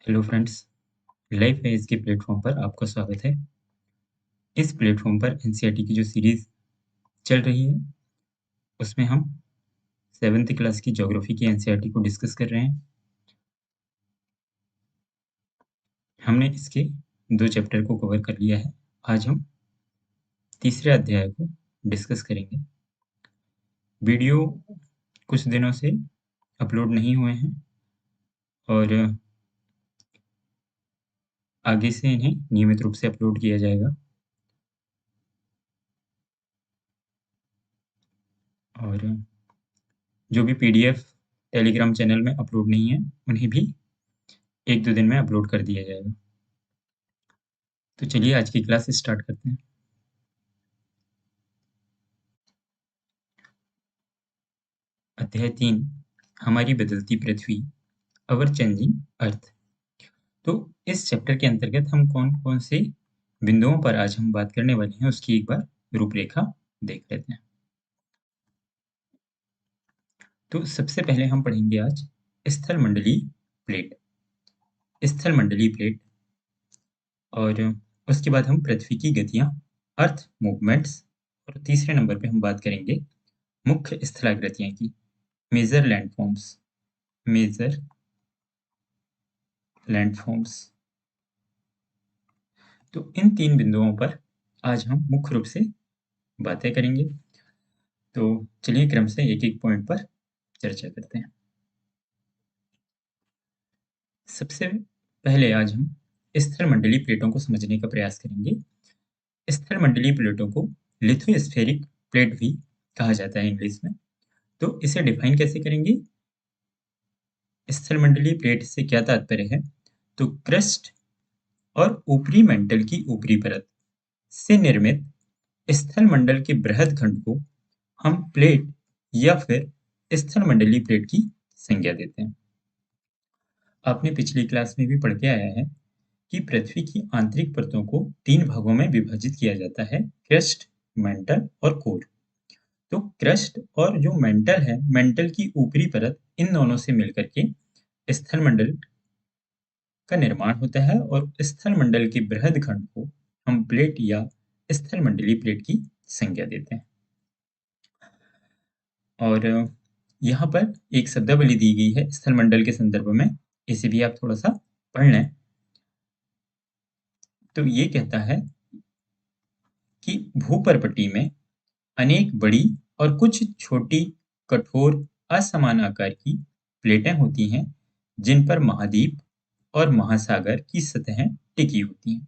Hello friends, life है इसके platform पर आपका स्वागत है। इस प्लेटफॉर्म पर एनसीईआरटी की जो सीरीज चल रही है उसमें हम 7th क्लास की ज्योग्राफी की एनसीईआरटी को डिस्कस कर रहे हैं। हमने इसके 2 चैप्टर को कवर कर लिया है। आज हम तीसरे अध्याय को डिस्कस करेंगे। वीडियो कुछ दिनों से अपलोड नहीं हुए हैं और आगे से इन्हें नियमित रूप से अपलोड किया जाएगा। और जो भी पीडीएफ टेलीग्राम चैनल में अपलोड नहीं है उन्हें भी 1-2 दिन में अपलोड कर दिया जाएगा। तो चलिए आज की क्लास स्टार्ट करते हैं। अध्याय 3, हमारी बदलती पृथ्वी, अवर चेंजिंग अर्थ। तो इस चैप्टर के अंतर्गत हम कौन कौन से बिंदुओं पर आज हम बात करने वाले हैं उसकी एक बार रूपरेखा देख लेते हैं। तो सबसे पहले हम पढ़ेंगे आज स्थल मंडलीय प्लेट। स्थल मंडलीय प्लेट और उसके बाद हम पृथ्वी की गतियां, अर्थ मूवमेंट्स, और तीसरे नंबर पे हम बात करेंगे मुख्य स्थलाकृतियां की, मेजर लैंडफॉर्म्स। Major landforms. तो इन 3 बिंदुओं पर आज हम मुख्य रूप से बातें करेंगे। तो चलिए क्रम से एक-एक पॉइंट पर चर्चा करते हैं। सबसे पहले आज हम स्थलमंडलीय प्लेटों को समझने का प्रयास करेंगे। स्थलमंडलीय प्लेटों को लिथोस्फेरिक प्लेट भी कहा जाता है इंग्लिश में। तो इसे डिफाइन कैसे करेंगे? स्थलमंडलीय प्लेट से क्या तात्पर्य है? तो क्रस्ट और ऊपरी मेंटल की ऊपरी परत से निर्मित स्थलमंडल के बृहद खंड को हम प्लेट या फिर स्थलमंडलीय प्लेट की संज्ञा देते हैं। आपने पिछली क्लास में भी पढ़ के आया है कि पृथ्वी की आंतरिक परतों को 3 भागों में विभाजित किया जाता है, क्रस्ट, मेंटल और कोर। तो क्रस्ट और जो मेंटल है, मेंटल की ऊपरी परत, इन दोनों से मिलकर के स्थलमंडल का निर्माण होता है और स्थलमंडल के बृहद खंड को हम प्लेट या स्थलमंडलीय प्लेट की संज्ञा देते हैं। और यहाँ पर एक शब्दावली दी गई है स्थलमंडल के संदर्भ में, इसे भी आप थोड़ा सा पढ़ लें। तो ये कहता है कि भूपर्पटी में अनेक बड़ी और कुछ छोटी, कठोर, असमान आकार की प्लेटें होती हैं जिन पर महाद्वीप और महासागर की सतहें टिकी होती हैं।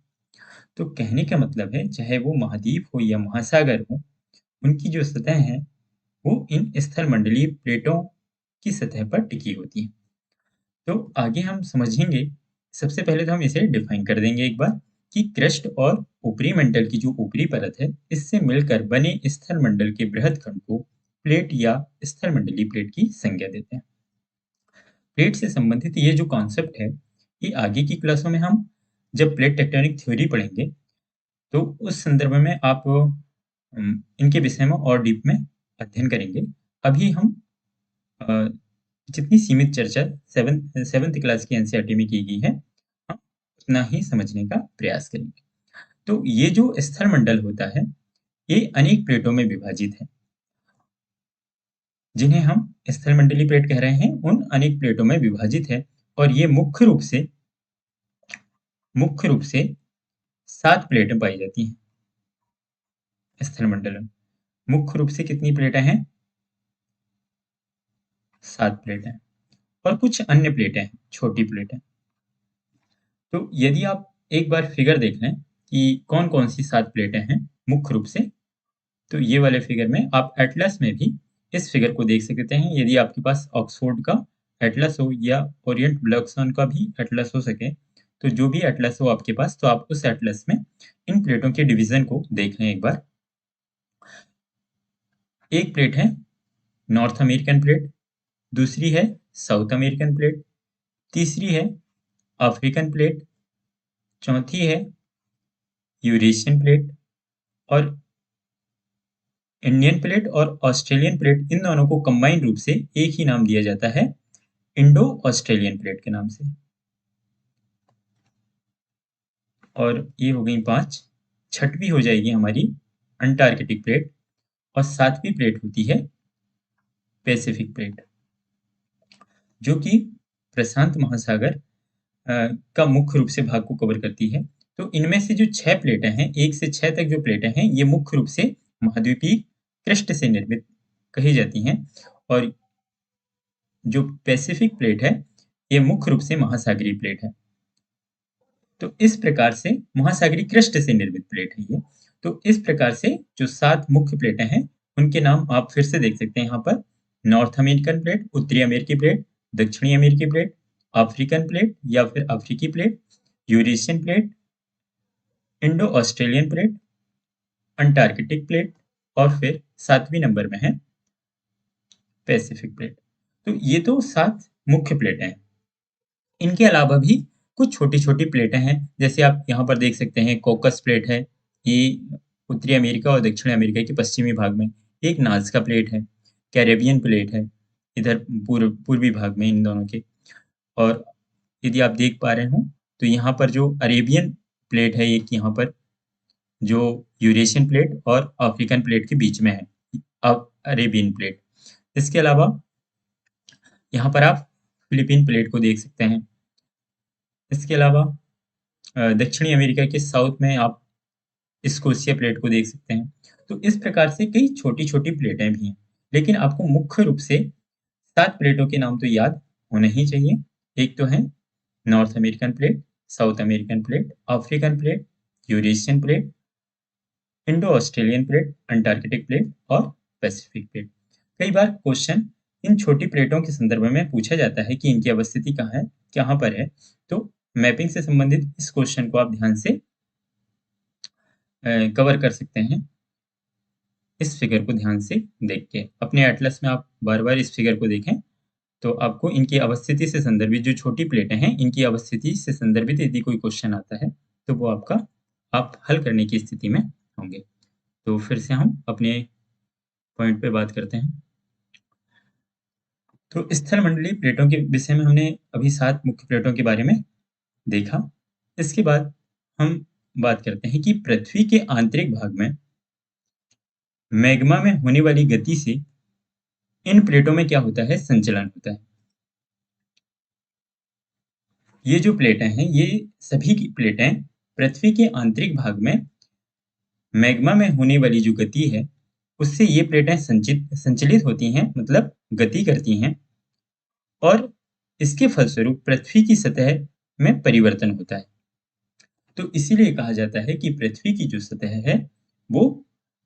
तो कहने का मतलब है चाहे वो महाद्वीप हो या महासागर हो, उनकी जो सतह हैं वो इन स्थलमंडलीय प्लेटों की सतह पर टिकी होती हैं। तो आगे हम समझेंगे। सबसे पहले तो हम इसे डिफाइन कर देंगे एक बार कि क्रस्ट और ऊपरी मंडल की जो ऊपरी परत है, इससे मिलकर बने स्थलमंडल के बृहद खंड को प्लेट या स्थलमंडलीय प्लेट की संज्ञा देते हैं। प्लेट से संबंधित ये जो कॉन्सेप्ट है, ये आगे की क्लासों में हम जब प्लेट टेक्टोनिक थ्योरी पढ़ेंगे तो उस संदर्भ में आप इनके विषय में और डीप में अध्ययन करेंगे। अभी हम अ, जितनी सीमित चर्चा 7th क्लास की एनसीईआरटी में की गई है, हम उतना ही समझने का प्रयास करेंगे। तो ये जो स्थलमंडल होता है, ये अनेक प्लेटों में विभाजित है। जिन्हें हम स्थलमंडलीय प्लेट कह रहे हैं, उन अनेक प्लेटों में विभाजित है और ये मुख्य रूप से 7 प्लेटें पाई जाती हैं स्थलमंडल में। मुख्य रूप से कितनी प्लेटें हैं? 7 प्लेटें। और कुछ अन्य प्लेटें हैं, छोटी प्लेटें। तो यदि आप एक बार फिगर देख लें कि कौन-कौन सी 7 प्लेटें हैं मुख्य रूप से, तो ये वाले फिगर में आप एटलस में भी इस फिगर को देख सकते हैं। यदि आपके पास ऑक्सफोर्ड का एटलस हो या ओरिएंट ब्लैकस्टोन का भी एटलस हो सके, तो जो भी एटलस हो आपके पास, तो आप उस एटलस में इन प्लेटों के डिवीजन को देख लें एक बार। एक प्लेट है नॉर्थ अमेरिकन प्लेट, दूसरी है साउथ अमेरिकन प्लेट, तीसरी है अफ्रीकन प्लेट, चौथी है यूरेशियन प्लेट, और इंडियन प्लेट और ऑस्ट्रेलियन प्लेट, इन दोनों को कंबाइन रूप से एक ही नाम दिया जाता है, इंडो ऑस्ट्रेलियन प्लेट के नाम से। और ये हो गई 5। छठवीं हो जाएगी हमारी अंटार्कटिक प्लेट और 7वीं प्लेट होती है पैसिफिक प्लेट, जो कि प्रशांत महासागर का मुख्य रूप से भाग को कवर करती है। तो इनमें से जो 6 प्लेटें हैं, 1 से 6 तक जो प्लेटें हैं, ये मुख्य रूप से महाद्वीपीय क्रस्ट से निर्मित कही जाती हैं और जो पैसिफिक प्लेट है, ये मुख्य रूप से महासागरीय प्लेट है। तो इस प्रकार से महासागरीय क्रस्ट से निर्मित प्लेट है ये। तो इस प्रकार से जो 7 मुख्य प्लेटें हैं, उनके नाम आप फिर से देख सकते हैं यहाँ पर। नॉर्थ अमेरिकन प्लेट, उत्तरी अमेरिकी प्लेट, दक्षिणी अमेरिकी प्लेट, अफ्रीकन प्लेट या फिर अफ्रीकी plate, Eurasian plate, Indo Australian plate, Antarctic plate और फिर 7वीं नंबर में है पैसिफिक प्लेट। तो ये तो 7 मुख्य प्लेटें हैं। इनके अलावा भी कुछ छोटी-छोटी प्लेटें हैं, जैसे आप यहाँ पर देख सकते हैं कॉकस प्लेट है, ये उत्तरी अमेरिका और दक्षिण अमेरिका के पश्चिमी भाग में। एक नाज़का प्लेट है, कैरेबियन प्लेट है, इधर पूर्वी भाग में इन दोनों के। और यदि आप देख पा रहे हो, तो यहाँ पर जो अरेबियन प्लेट है एक यहाँ पर, जो यूरेशियन प्लेट और अफ्रीकन प्लेट के बीच में है, अरेबियन प्लेट। इसके अलावा यहाँ पर आप फिलीपीन प्लेट को देख सकते हैं। इसके अलावा दक्षिणी अमेरिका के साउथ में आप स्कोशिया प्लेट को देख सकते हैं। तो इस प्रकार से कई छोटी-छोटी प्लेटें भी हैं, लेकिन आपको मुख्य रूप से 7 प्लेटों के नाम तो याद होने ही चाहिए। एक तो है north American plate, south American plate, African plate, Eurasian plate, Indo Australian plate, Antarctic plate और पैसिफिक प्लेट। कई बार क्वेश्चन इन छोटी प्लेटों के संदर्भ में पूछा जाता है कि इनकी अवस्थिति कहाँ है, कहाँ पर है। तो मैपिंग से संबंधित इस क्वेश्चन को आप ध्यान से कवर कर सकते हैं, इस फिगर को ध्यान से देख के। अपने एटलस में आप बार-बार इस फिगर को देखें, तो आपको इनकी अवस्थिति से संदर्भित जो छोटी प्लेटें हैं, इनकी अवस्थिति से संदर्भित यदि कोई क्वेश्चन आता है, तो वो आप हल करने की स्थिति में होंगे। तो फिर से हम अपने पॉइंट पे बात करते हैं। तो स्थलमंडलीय प्लेटों के विषय में हमने अभी 7 मुख्य प्लेटों के बारे में देखा। इसके बाद हम बात करते हैं कि पृथ्वी के आंतरिक भाग में मैग्मा में होने वाली गति से इन प्लेटों में क्या होता है, संचलन होता है। ये जो प्लेटें हैं, ये सभी की प्लेटें पृथ्वी के आंतरिक भाग में मैग्मा में होने वाली जो गति है, उससे ये प्लेटें संचलित होती हैं, मतलब गति करती हैं और इसके फलस्वरूप पृथ्वी की सतह में परिवर्तन होता है। तो इसीलिए कहा जाता है कि पृथ्वी की जो सतह है, वो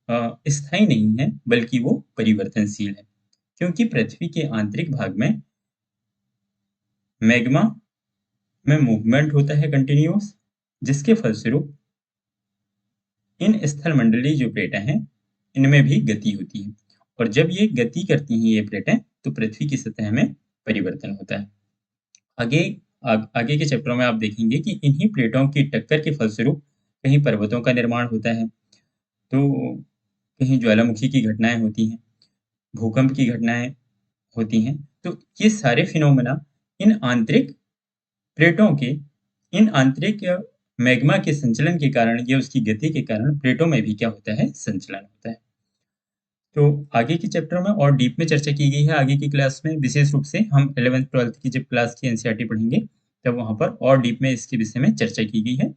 स्थायी नहीं है, बल्कि वो परिवर्तनशील है, क्योंकि पृथ्वी के आंतरिक भाग में मैग्मा में मूवमेंट होता है कंटिन्यूअस, जिसके फलस्वरूप इन स्थलमंडलीय जो प्लेटें हैं, इनमें भी गति होती है और जब ये गति करती हैं ये प्लेटें, तो पृथ्वी की सतह में परिवर्तन होता है। आगे के चैप्टरों में आप देखेंगे कि इन्हीं प्लेटों की टक्कर के फलस्वरूप कहीं पर्वतों का निर्माण होता है, तो कहीं ज्वालामुखी की घटनाएं होती हैं, भूकंप की घटनाएं होती हैं। तो ये सारे फिनोमेना इन आंतरिक प्लेटों के, इन आंतरिक मैग्मा के संचलन के कारण या उसकी गति के कारण प्लेटों में भी क्या होता है, संचलन होता है। तो आगे के चैप्टर में और डीप में चर्चा की गई है। आगे की क्लास में विशेष रूप से हम 11th-12th की जब क्लास की एनसीईआरटी पढ़ेंगे, तब वहाँ पर और डीप में इसके विषय में चर्चा की गई है।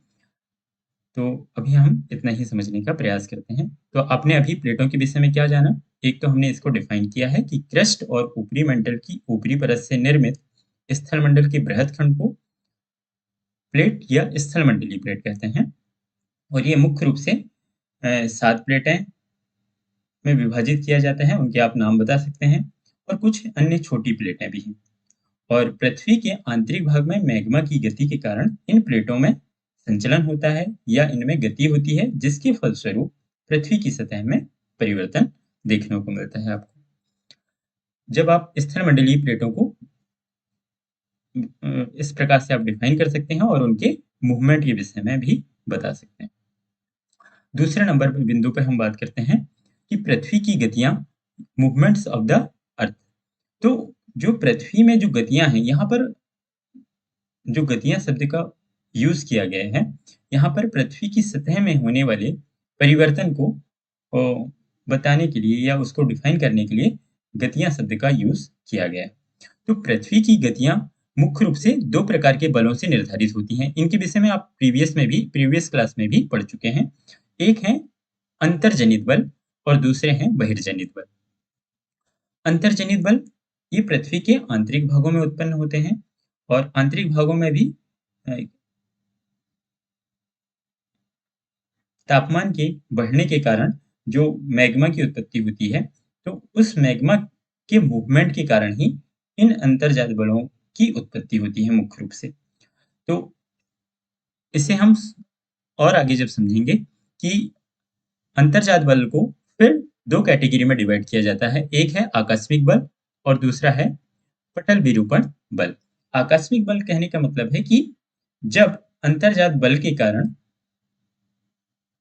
तो अभी हम इतना ही समझने का प्रयास करते हैं। तो आपने अभी प्लेटों के विषय में क्या जाना? एक तो हमने इसको डिफाइन किया है कि क्रस्ट और ऊपरी मंडल की ऊपरी परत से निर्मित स्थलमंडल के बृहद खंड को प्लेट या स्थलमंडलीय प्लेट कहते हैं और ये मुख्य रूप से 7 प्लेटें में विभाजित किया जाता है। उनके आप नाम बता सकते हैं और कुछ अन्य छोटी प्लेटें भी हैं। और पृथ्वी के आंतरिक भाग में मैग्मा की गति के कारण इन प्लेटों में संचलन होता है या इनमें गति होती है, जिसके फलस्वरूप पृथ्वी की सतह में परिवर्तन देखने को मिलता है आपको। जब आप स्थलमंडलीय प्लेटों को इस प्रकार से आप डिफाइन कर सकते हैं और उनके मूवमेंट के विषय में भी बता सकते हैं। दूसरे नंबर पर बिंदु पर हम बात करते हैं कि पृथ्वी की गतियां, मूवमेंट्स ऑफ द अर्थ। तो जो पृथ्वी में जो गतियां हैं, यहाँ पर जो गतियां शब्द का यूज किया गया है। यहाँ पर पृथ्वी की सतह में होने वाले परिवर्तन को बताने के लिए या उसको डिफाइन करने के लिए गतियां शब्द का यूज किया गया है। तो पृथ्वी की गतियां मुख्य रूप से दो प्रकार के बलों से निर्धारित होती हैं। इनके विषय में आप प्रीवियस क्लास में भी पढ़ चुके हैं। एक है अंतर्जनित बल और दूसरे हैं बहिर्जनित बल। अंतर्जनित बल ये पृथ्वी के आंतरिक भागों में उत्पन्न होते हैं और आंतरिक भागों में भी तापमान के बढ़ने के कारण जो मैग्मा की उत्पत्ति होती है, तो उस मैग्मा के मूवमेंट के कारण ही इन अंतर्जात बलों की उत्पत्ति होती है मुख्य रूप से। तो इसे हम और आगे जब समझेंगे कि अंतर्जात बल को फिर दो कैटेगरी में डिवाइड किया जाता है। एक है आकस्मिक बल और दूसरा है पटल विरूपण बल। आकस्मिक बल कहने का मतलब है कि जब अंतर्जात बल के कारण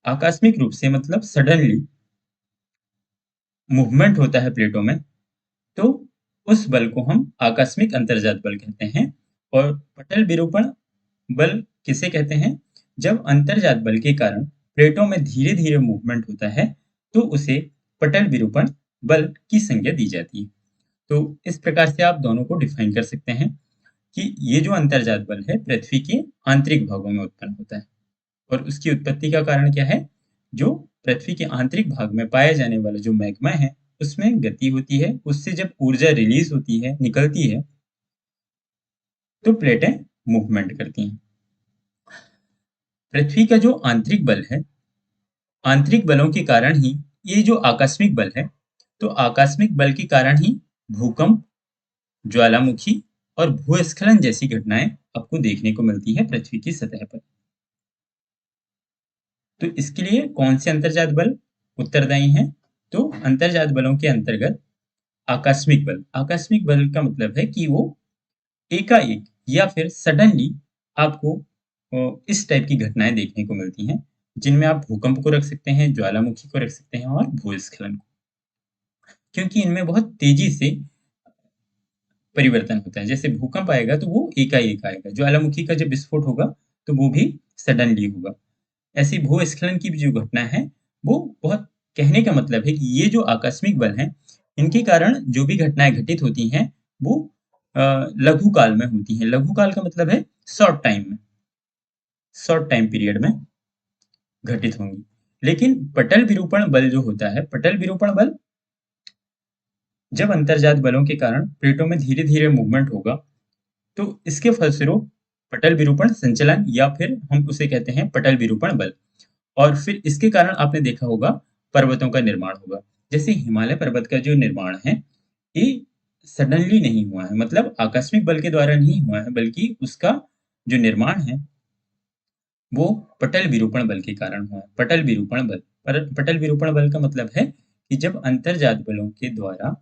आकस्मिक रूप से मतलब सडनली मूवमेंट होता है प्लेटों में, तो उस बल को हम आकस्मिक अंतर्जात बल कहते हैं। और पटल विरूपण बल किसे कहते हैं? जब अंतर्जात बल के कारण प्लेटों में धीरे धीरे मूवमेंट होता है, तो उसे पटल विरूपण बल की संज्ञा दी जाती है। तो इस प्रकार से आप दोनों को डिफाइन कर सकते हैं कि ये जो अंतर्जात बल है पृथ्वी के आंतरिक भागों में उत्पन्न होता है और उसकी उत्पत्ति का कारण क्या है? जो पृथ्वी के आंतरिक भाग में पाया जाने वाला जो मैग्मा है, उसमें गति होती है, उससे जब ऊर्जा रिलीज होती है, निकलती है, तो प्लेटें मूवमेंट करती हैं। पृथ्वी का जो आंतरिक बल है, आंतरिक बलों के कारण ही ये जो आकस्मिक बल है, तो आकस्मिक बल के कारण ही भूकंप, ज्वालामुखी और भूस्खलन जैसी घटनाएं आपको देखने को मिलती है पृथ्वी की सतह पर। तो इसके लिए कौन से अंतर्जात बल उत्तरदायी हैं? तो अंतर्जात बलों के अंतर्गत आकस्मिक बल का मतलब है कि वो एकाएक या फिर सडनली आपको इस टाइप की घटनाएं देखने को मिलती हैं, जिनमें आप भूकंप को रख सकते हैं, ज्वालामुखी को रख सकते हैं और भूस्खलन को, क्योंकि इनमें बहुत तेजी से परिवर्तन होता है। जैसे भूकंप आएगा तो वो एकाएक आएगा, ज्वालामुखी का जब विस्फोट होगा तो वो भी सडनली होगा। ऐसी भूस्खलन की भी जो घटना है, वो बहुत, कहने का मतलब है कि ये जो आकस्मिक बल हैं, इनके कारण जो भी घटनाएं घटित होती हैं, वो लघु काल में होती हैं। लघु काल का मतलब है शॉर्ट टाइम पीरियड में घटित होंगी। लेकिन पटल विरूपण बल जो होता है, पटल विरूपण बल जब अंतर्जात बलों के कारण प्लेटों में धीरे धीरे मूवमेंट होगा, तो इसके फलस्वरूप पटल विरूपण संचलन या फिर हम उसे कहते हैं पटल विरूपण बल। और फिर इसके कारण आपने देखा होगा पर्वतों का निर्माण होगा। जैसे हिमालय पर्वत का जो निर्माण है, ये सडनली नहीं हुआ है, मतलब आकस्मिक बल के द्वारा नहीं हुआ है, बल्कि उसका जो निर्माण है वो पटल विरूपण बल के कारण हुआ है। पटल विरूपण बल, पटल विरूपण बल का मतलब है कि जब अंतर्जात बलों के द्वारा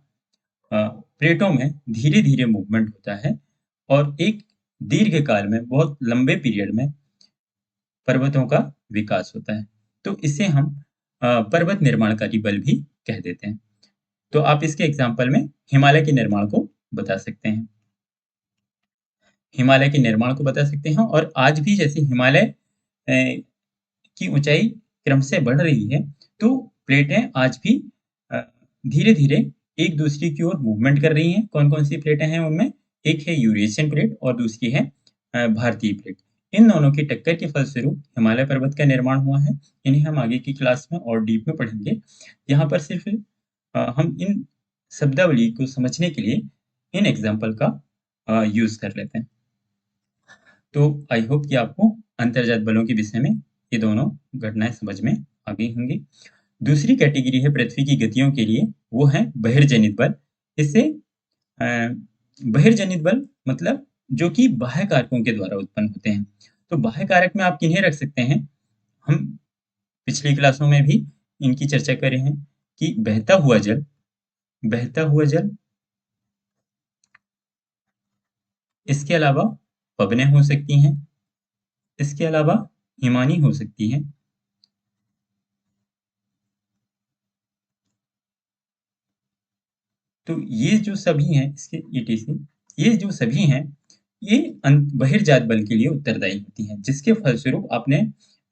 प्लेटों में धीरे धीरे मूवमेंट होता है और एक दीर्घ काल में, बहुत लंबे पीरियड में पर्वतों का विकास होता है, तो इसे हम पर्वत निर्माणकारी बल भी कह देते हैं। तो आप इसके एग्जाम्पल में हिमालय के निर्माण को बता सकते हैं। हिमालय के निर्माण को बता सकते हैं और आज भी जैसे हिमालय की ऊंचाई क्रम से बढ़ रही है, तो प्लेटें आज भी धीरे धीरे एक दूसरे की ओर मूवमेंट कर रही हैं। कौन कौन सी प्लेटें हैं उनमें? एक है यूरेशियन प्लेट और दूसरी है भारतीय प्लेट। इन दोनों की टक्कर के फलस्वरूप हिमालय पर्वत का निर्माण हुआ है। इन्हें हम आगे की क्लास में और डीप में पढ़ेंगे। यहाँ पर सिर्फ हम इन शब्दावली को समझने के लिए इन एग्जाम्पल का यूज कर लेते हैं। तो आई होप कि आपको अंतर्जात बलों के विषय में ये दोनों घटनाएं समझ में आ गई होंगी। दूसरी कैटेगरी है पृथ्वी की गतियों के लिए, वो है बहिर्जनित बल। इससे अ, बहिर्जनित बल मतलब जो कि बाह्य कारकों के द्वारा उत्पन्न होते हैं। तो बाह्य कारक में आप किन्हें रख सकते हैं? हम पिछली क्लासों में भी इनकी चर्चा करे हैं कि बहता हुआ जल, इसके अलावा पवनें हो सकती हैं, इसके अलावा हिमानी हो सकती हैं, तो ये जो सभी हैं, इसके ईटीसी, ये जो सभी हैं, ये बहिर्जात बल के लिए उत्तरदायी होती हैं, जिसके फलस्वरूप आपने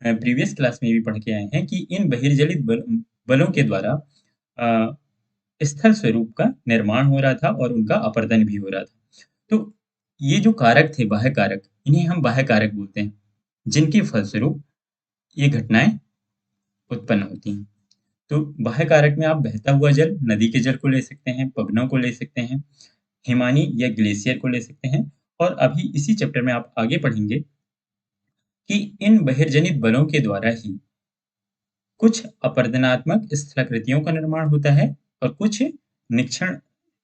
प्रीवियस क्लास में भी पढ़ के आए हैं कि इन बहिर्जलित बलों के द्वारा अ, स्थल स्वरूप का निर्माण हो रहा था और उनका अपरदन भी हो रहा था। तो ये जो कारक थे, बाह्य कारक, इन्हें हम बाह्य कारक बोलते हैं, जिनके फलस्वरूप ये घटनाएं उत्पन्न होती हैं। तो बाह्य कारक में आप बहता हुआ जल, नदी के जल को ले सकते हैं, पवनों को ले सकते हैं, हिमानी या ग्लेशियर को ले सकते हैं, और अभी इसी चैप्टर में आप आगे पढ़ेंगे कि इन बहिर्जनित बलों के द्वारा ही कुछ अपरदनात्मक स्थलाकृतियों का निर्माण होता है और कुछ निक्षण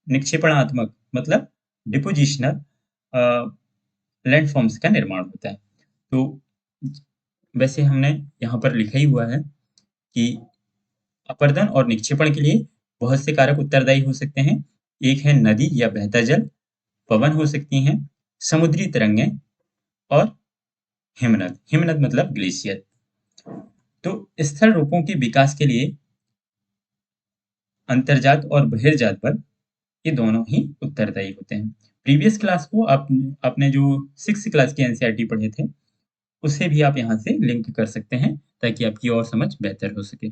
निक्षेपणात्मक मतलब डिपोजिशनल लैंडफॉर्म्स का निर्माण होता है। तो वैसे हमने यहाँ पर लिखा ही हुआ है कि अपरदन और निक्षेपण के लिए बहुत से कारक उत्तरदायी हो सकते हैं। एक है नदी या बहता जल, पवन हो सकती हैं, समुद्री तरंगें और हिमनद। हिमनद मतलब ग्लेशियर। तो स्थल रूपों के विकास के लिए अंतर्जात और बहिर्जात बल, ये दोनों ही उत्तरदायी होते हैं। प्रीवियस क्लास को आपने जो 6th क्लास के एनसीईआरटी पढ़े थे, उसे भी आप यहाँ से लिंक कर सकते हैं ताकि आपकी और समझ बेहतर हो सके।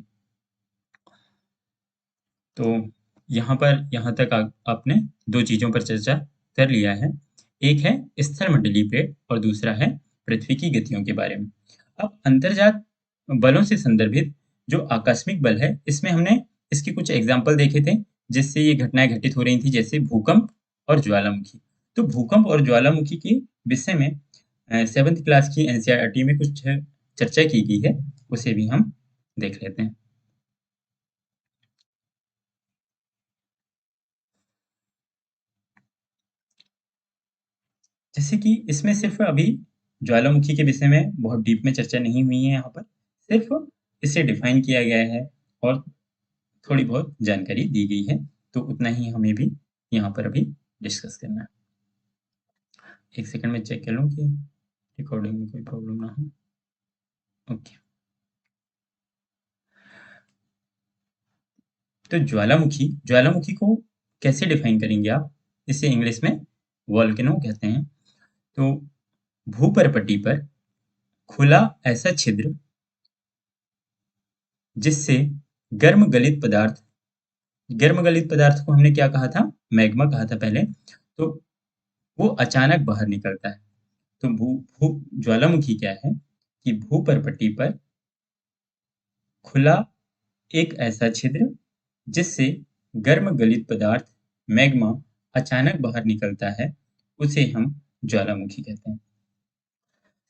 तो यहाँ तक आपने दो चीजों पर चर्चा कर लिया है। एक है स्थल मंडलीय प्लेट और दूसरा है पृथ्वी की गतियों के बारे में। अब अंतर्जात बलों से संदर्भित जो आकस्मिक बल है, इसमें हमने इसके कुछ एग्जाम्पल देखे थे जिससे ये घटनाएं घटित हो रही थी, जैसे भूकंप और ज्वालामुखी। तो भूकंप और ज्वालामुखी के विषय में 7th क्लास की एनसीईआरटी में कुछ चर्चा की गई है, उसे भी हम देख लेते हैं। जैसे कि इसमें सिर्फ अभी ज्वालामुखी के विषय में बहुत डीप में चर्चा नहीं हुई है, यहाँ पर सिर्फ इसे डिफाइन किया गया है और थोड़ी बहुत जानकारी दी गई है। तो उतना ही हमें भी यहाँ पर अभी डिस्कस करना है। एक सेकंड में चेक कर लूँ कि रिकॉर्डिंग में कोई प्रॉब्लम ना हो। ओके। तो ज्वालामुखी को कैसे डिफाइन करेंगे आप? इसे इंग्लिश में वॉल्केनो कहते हैं। तो भूपर्पटी पर खुला ऐसा छिद्र जिससे गर्म गलित पदार्थ, गर्म गलित पदार्थ को हमने क्या कहा था? मैग्मा कहा था पहले। तो वो अचानक बाहर निकलता है। तो भू भू ज्वालामुखी क्या है कि भूपर्पटी पर खुला एक ऐसा छिद्र जिससे गर्म गलित पदार्थ मैग्मा अचानक बाहर निकलता है, उसे हम ज्वालामुखी कहते हैं।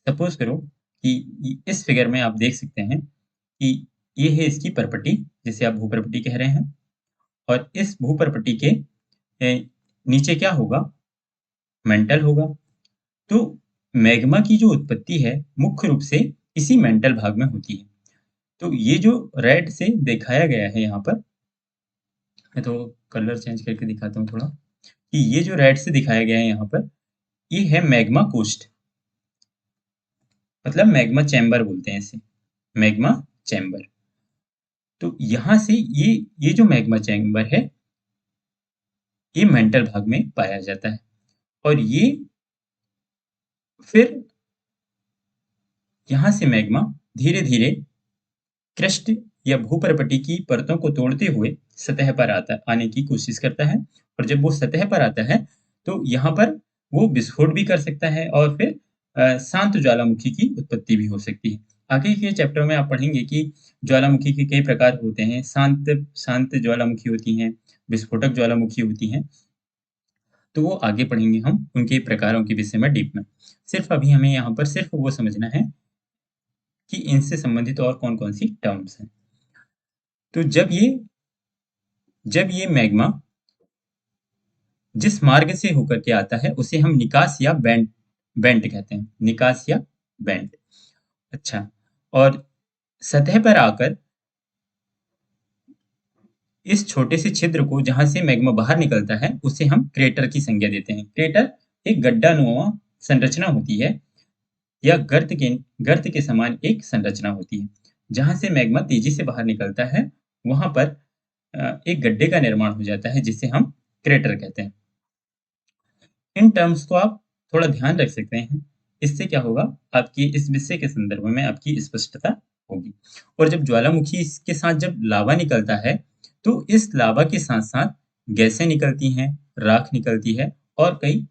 सपोज करो कि इस फिगर में आप देख सकते हैं कि ये है इसकी परपटी, जिसे आप भूपर्पटी कह रहे हैं, और इस भूपर्पटी के नीचे क्या होगा? मेंटल होगा। तो मैग्मा की जो उत्पत्ति है मुख्य रूप से इसी मेंटल भाग में होती है। तो ये जो रेड से दिखाया गया है यहाँ पर, मैं तो कलर चेंज करके दिखाता हूँ थोड़ा, कि ये जो रेड से दिखाया गया है यहाँ पर, ये है मैग्मा कोस्ट, मतलब मैग्मा चैम्बर बोलते हैं इसे, मैग्मा चैम्बर। तो यहाँ से ये जो मैग्मा चैम्बर है, ये मेंटल भाग में पाया जाता है, और ये फिर यहाँ से मैग्मा धीरे धीरे क्रस्ट या भूपर्पटी की परतों को तोड़ते हुए सतह पर आने की कोशिश करता है। और जब वो सतह पर आता है तो यहाँ पर वो विस्फोट भी कर सकता है, और फिर शांत ज्वालामुखी की उत्पत्ति भी हो सकती है। आगे के चैप्टर में आप पढ़ेंगे कि ज्वालामुखी के कई प्रकार होते हैं। शांत शांत ज्वालामुखी होती हैं, विस्फोटक ज्वालामुखी होती हैं। तो वो आगे पढ़ेंगे हम उनके प्रकारों के विषय में डीप में। सिर्फ अभी हमें यहाँ पर सिर्फ वो समझना है कि इनसे संबंधित और कौन कौन सी टर्म्स हैं। तो जब ये मैग्मा जिस मार्ग से होकर के आता है उसे हम निकास या बेंट बेंट कहते हैं, निकास या बेंट। अच्छा, और सतह पर आकर इस छोटे से छिद्र को जहां से मैग्मा बाहर निकलता है उसे हम क्रेटर की संज्ञा देते हैं। क्रेटर एक गड्ढानुमा संरचना होती है, या गर्त के समान एक संरचना होती है। जहां से मैग्मा तेजी से बाहर निकलता है वहां पर एक गड्ढे का निर्माण हो जाता है जिसे हम क्रेटर कहते हैं। इन टर्म्स को आप थोड़ा ध्यान रख सकते हैं। इससे क्या होगा, आपकी इस विषय के संदर्भ में आपकी स्पष्टता होगी। और जब ज्वालामुखी के साथ जब लावा निकलता है, तो इस लावा के साथ-साथ गैसें निकलती हैं, राख निकलती है और कई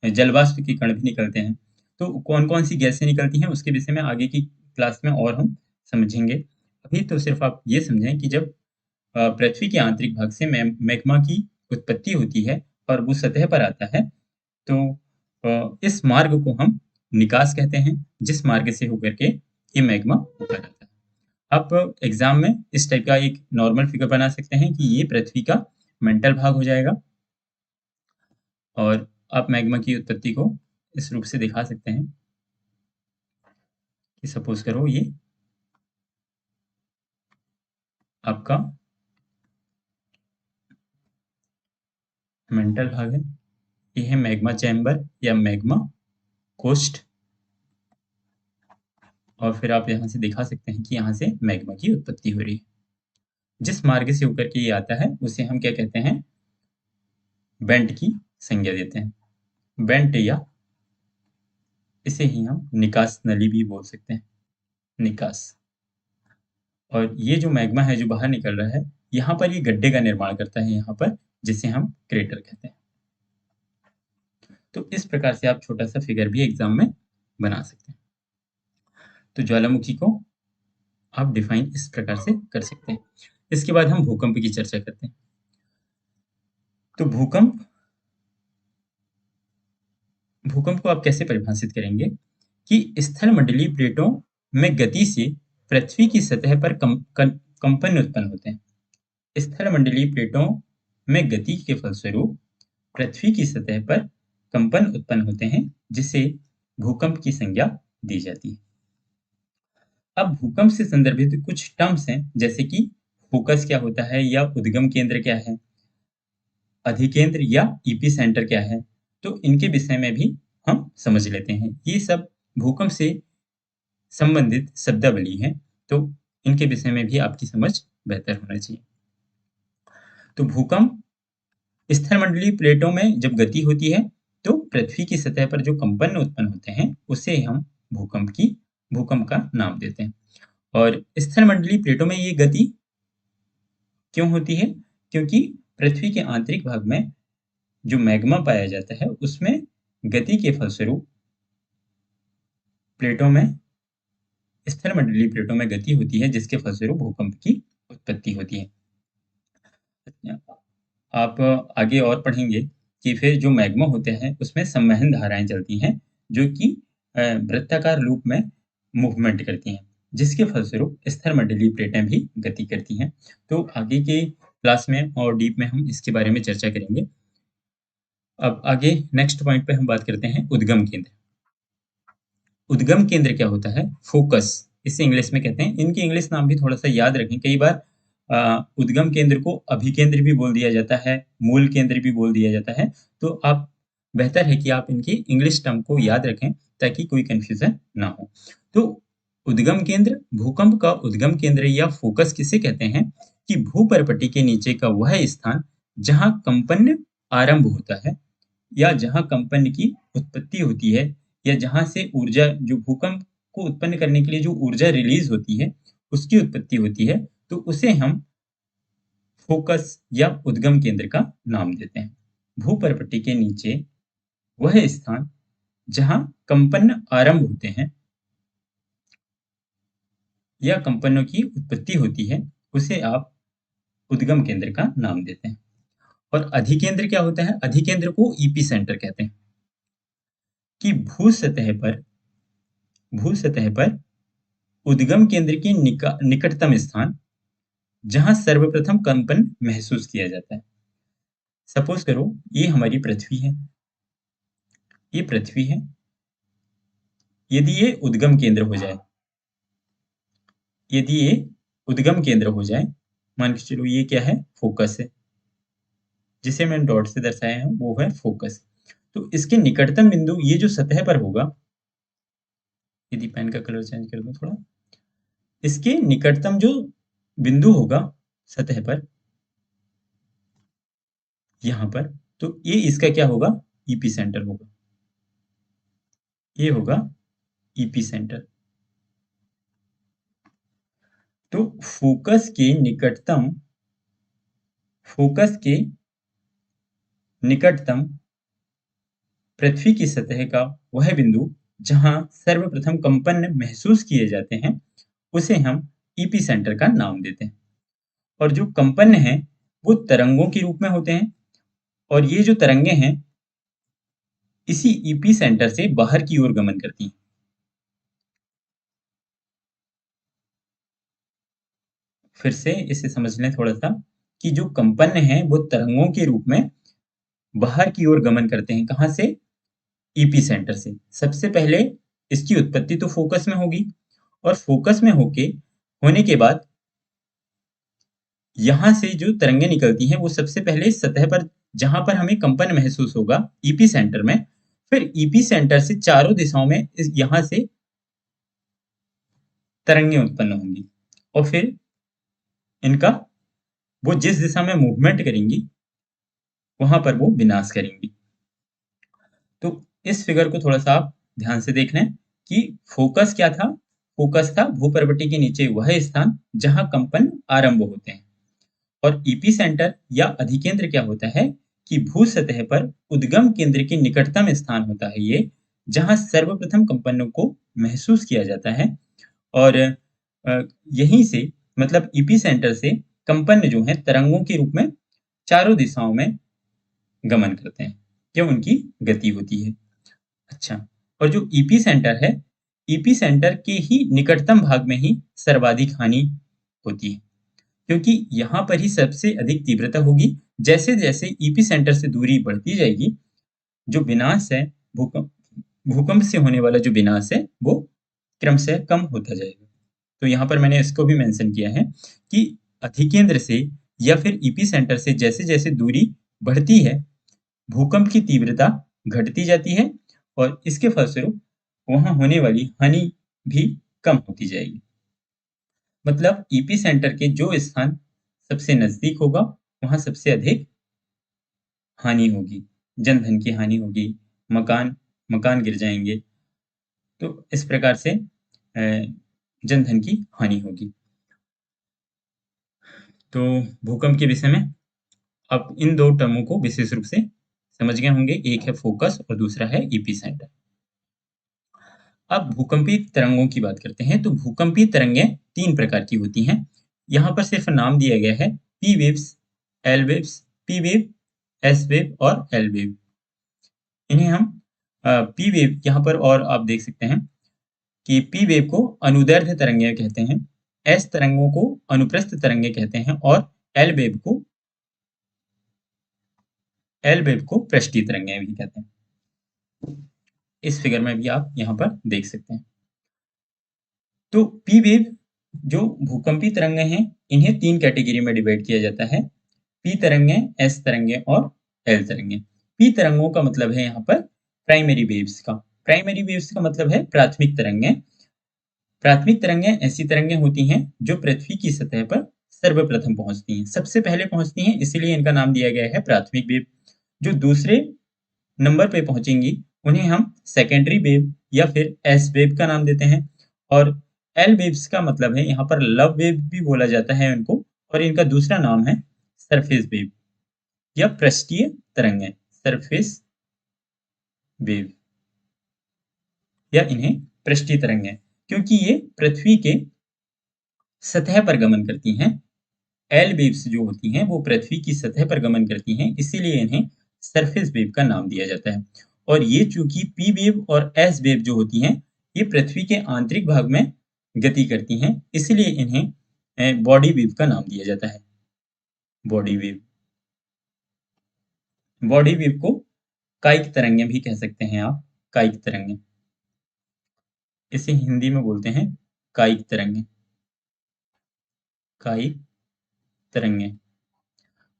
जलवाष्प के कण भी निकलते हैं। तो कौन-कौन सी गैसें निकलती हैं, उसके विषय में आगे की क्लास में और हम समझेंगे। अभी तो सिर्फ़ आप ये समझें कि जब पृथ्वी के आंतरिक भाग से मैग्मा की उत्पत्ति होती है और वो सतह पर आता है, तो इस मार्ग को हम निकास कहते हैं, जिस मार्ग से होकर के ये मैग्मा ऊपर आता है। आप एग्ज़ाम में इस टाइप का एक नॉर्मल फिगर बना सकते हैं कि ये पृथ्वी का मेंटल भाग हो जाएगा और आप मैग्मा की उत्पत्ति को इस रूप से दिखा सकते हैं कि सपोज़ करो ये आपका मेंटल भाग है, ये है मैग्मा चैम्बर या मैग्मा कोस्ट और फिर आप यहाँ से दिखा सकते हैं कि यहाँ से मैग्मा की उत्पत्ति हो रही है। जिस मार्ग से होकर के ये आता है, उसे हम क्या कहते हैं? वेंट की संज्ञा देते हैं। वेंट या इसे ही हम निकास नली भी बोल सकते हैं, निकास। और ये जो मैग्मा है जो बाहर निकल रहा है, यहाँ पर ये गड्ढे का निर्माण करता है यहाँ पर, जिसे हम क्रेटर कहते हैं। तो इस प्रकार से आप छोटा-सा फिगर भी एग्ज़ाम में बना सकते हैं। तो ज्वालामुखी को आप डिफाइन इस प्रकार से कर सकते हैं। इसके बाद हम भूकंप की चर्चा करते हैं। तो भूकंप भूकंप को आप कैसे परिभाषित करेंगे कि स्थलमंडलीय प्लेटों में गति से पृथ्वी की सतह पर कंपन उत्पन्न होते हैं। स्थलमंडलीय प्लेटों में गति के फलस्वरूप पृथ्वी की सतह पर कंपन उत्पन्न होते हैं, जिसे भूकंप की संज्ञा दी जाती है। अब भूकंप से संदर्भित कुछ टर्म्स हैं, जैसे कि फोकस क्या होता है या उद्गम केंद्र क्या है, अधिकेंद्र या एपिसेंटर क्या है, तो इनके विषय में भी हम समझ लेते हैं। ये सब भूकंप से संबंधित शब्दावली हैं, तो इनके विषय में भी आपकी समझ बेहतर होना चाहिए। तो भूकंप स्थलमंडलीय प्लेटों में जब गति होती है, तो पृथ्वी की सतह पर जो कंपन उत्पन्न होते हैं, उसे हम भूकंप का नाम देते हैं। और स्थलमंडलीय प्लेटों में ये गति क्यों होती है? क्योंकि पृथ्वी के आंतरिक भाग में जो मैग्मा पाया जाता है, उसमें गति के फलस्वरूप प्लेटों में स्थलमंडलीय प्लेटों में गति होती है, जिसके फलस्वरूप भूकंप की उत्पत्ति होती है। आप आगे और पढ़ेंगे कि फिर जो मैग्मा होते हैं, उसमें संवहन धाराएँ चलती हैं, जो कि वृत्ताकार लूप में मूवमेंट करती हैं, जिसके फलस्वरूप स्थलमंडलीय प्लेटें भी गति करती हैं। तो आगे के क्लास में और डीप में हम इसके बारे में चर्चा करेंगे। अब आगे नेक्स्ट पॉइंट पे हम बात करते हैं उद्गम केंद्र। उद्गम केंद्र क्या होता है? फोकस, इसे इंग्लिश में कहते हैं। इनके इंग्लिश नाम भी थोड़ा-सा याद रखें। कई बार उद्गम केंद्र को अभिकेंद्र भी बोल दिया जाता है, मूल केंद्र भी बोल दिया जाता है। तो आप बेहतर है कि आप इनके इंग्लिश टर्म को याद रखें, ताकि कोई कन्फ्यूज़न ना हो। तो उद्गम केंद्र, भूकंप का उद्गम केंद्र या फोकस किसे कहते हैं? कि भूपर्पटी के नीचे का वह स्थान जहाँ कंपन आरंभ होता है या जहाँ कंपन की उत्पत्ति होती है या जहाँ से ऊर्जा जो भूकंप को उत्पन्न करने के लिए जो ऊर्जा रिलीज़ होती है, उसकी उत्पत्ति होती है, तो उसे हम फ़ोकस या उद्गम केंद्र का नाम देते हैं। भूपर्पटी के नीचे वह स्थान जहाँ कंपन आरंभ होते हैं या कंपनों की उत्पत्ति होती है, उसे आप उद्गम केंद्र का नाम देते हैं। और अधिकेंद्र क्या होता है? अधिकेंद्र को एपिसेंटर कहते हैं। कि भू सतह पर उद्गम केंद्र के निकटतम स्थान जहाँ सर्वप्रथम कंपन महसूस किया जाता है। सपोज करो ये हमारी पृथ्वी है, ये पृथ्वी है। यदि ये उद्गम केंद्र हो जाए, यदि ये उद्गम केंद्र हो जाए, मान के चलो ये क्या है? फोकस है, जिसे मैंने डॉट से दर्शाया है वो है फोकस। तो इसके निकटतम बिंदु ये जो सतह पर होगा, यदि पेन का कलर चेंज कर दूं थोड़ा, इसके निकटतम जो बिंदु होगा सतह पर, यहाँ पर तो ये इसका क्या होगा, ईपी सेंटर होगा, ये होगा ईपी सेंटर। तो फोकस के निकटतम पृथ्वी की सतह का वह बिंदु जहां सर्वप्रथम कंपन महसूस किए जाते हैं, उसे हम ईपी सेंटर का नाम देते हैं। और जो कंपन है वो तरंगों के रूप में होते हैं, और ये जो तरंगे हैं इसी ईपी सेंटर से बाहर की ओर गमन करती हैं। फिर से इसे समझ लें थोड़ा सा, कि जो कंपन है वो तरंगों के रूप में बाहर की ओर गमन करते हैं। कहाँ से? ईपी सेंटर से। सबसे पहले इसकी उत्पत्ति तो फोकस में होगी, और फोकस में होने के बाद यहाँ से जो तरंगे निकलती हैं वो सबसे पहले सतह पर, जहां पर हमें कंपन महसूस होगा, ईपी सेंटर में, फिर ईपी सेंटर से चारों दिशाओं में यहाँ से तरंगे उत्पन्न होंगी, और फिर इनका वो जिस दिशा में मूवमेंट करेंगी वहां पर वो विनाश करेंगी। तो इस फिगर को थोड़ा सा आप ध्यान से देख लें कि फोकस क्या था। फोकस था भूपर्वती के नीचे वह स्थान जहां कंपन आरंभ होते हैं, और ईपी सेंटर या अधिकेंद्र क्या होता है कि भू सतह पर उद्गम केंद्र के निकटतम स्थान होता है ये, जहां सर्वप्रथम कंपनों को महसूस किया जाता है। और यहीं से, मतलब ईपी सेंटर से कंपन जो है तरंगों के रूप में चारों दिशाओं में गमन करते हैं, जो उनकी गति होती है। अच्छा, और जो ईपी सेंटर है, ईपी सेंटर के ही निकटतम भाग में ही सर्वाधिक हानि होती है, क्योंकि यहाँ पर ही सबसे अधिक तीव्रता होगी। जैसे जैसे ईपी सेंटर से दूरी बढ़ती जाएगी, जो विनाश है, भूकंप भूकंप से होने वाला जो विनाश है वो क्रमशः कम होता जाएगा। तो यहाँ पर मैंने इसको भी मेंशन किया है कि अधिकेंद्र से या फिर ईपी सेंटर से जैसे जैसे दूरी बढ़ती है, भूकंप की तीव्रता घटती जाती है, और इसके फलस्वरूप वहां होने वाली हानि भी कम होती जाएगी। मतलब ईपी सेंटर के जो स्थान सबसे नजदीक होगा वहां सबसे अधिक हानि होगी, जन धन की हानि होगी, मकान मकान गिर जाएंगे। तो इस प्रकार से जन धन की हानि होगी। तो भूकंप के विषय में आप इन दो टर्मों को विशेष रूप से समझ गए होंगे, एक है फोकस और दूसरा है ईपी सेंटर। अब भूकंपीय तरंगों की बात करते हैं। तो भूकंपीय तरंगें तीन प्रकार की होती हैं। यहाँ पर सिर्फ नाम दिया गया है, P waves, L waves, P wave, S wave और एल वेव। इन्हें हम पी वेव यहाँ पर, और आप देख सकते हैं कि पी वेव को अनुदैर्ध्य तरंगें कहते हैं, एस तरंगों को अनुप्रस्थ तरंगें कहते हैं, और एल वेव को पृष्ठीय तरंगें भी कहते हैं। इस फिगर में भी आप यहाँ पर देख सकते हैं। तो पी वेव जो भूकंपी तरंगें हैं, इन्हें तीन कैटेगरी में डिवाइड किया जाता है, पी तरंगें, एस तरंगें और एल तरंगें। पी तरंगों का मतलब है यहाँ पर प्राइमरी वेव्स का। प्राइमरी वेव्स का मतलब है प्राथमिक तरंगें। प्राथमिक तरंगें ऐसी तरंगें होती हैं जो पृथ्वी की सतह पर सर्वप्रथम पहुंचती हैं, सबसे पहले पहुंचती हैं, इसीलिए इनका नाम दिया गया है प्राथमिक वेव। जो दूसरे नंबर पे पहुंचेंगी उन्हें हम सेकेंडरी वेव या फिर एस वेव का नाम देते हैं। और एल वेव्स का मतलब है यहाँ पर लव वेव भी बोला जाता है उनको, और इनका दूसरा नाम है सरफेस वेव या पृष्ठीय तरंगें, सरफेस वेव, या इन्हें पृष्ठीय तरंगें, क्योंकि ये पृथ्वी के सतह पर गमन करती हैं। एल वेव्स जो होती हैं वो पृथ्वी की सतह पर गमन करती हैं, इसीलिए इन्हें सरफेस वेव का नाम दिया जाता है। और ये चूंकि पी वेव और एस वेव जो होती हैं, ये पृथ्वी के आंतरिक भाग में गति करती हैं, इसलिए इन्हें बॉडी वेव का नाम दिया जाता है। बॉडी वेव, बॉडी वेव को कायिक तरंगें भी कह सकते हैं आप, कायिक तरंगें। इसे हिंदी में बोलते हैं कायिक तरंगें, कायिक तरंगें।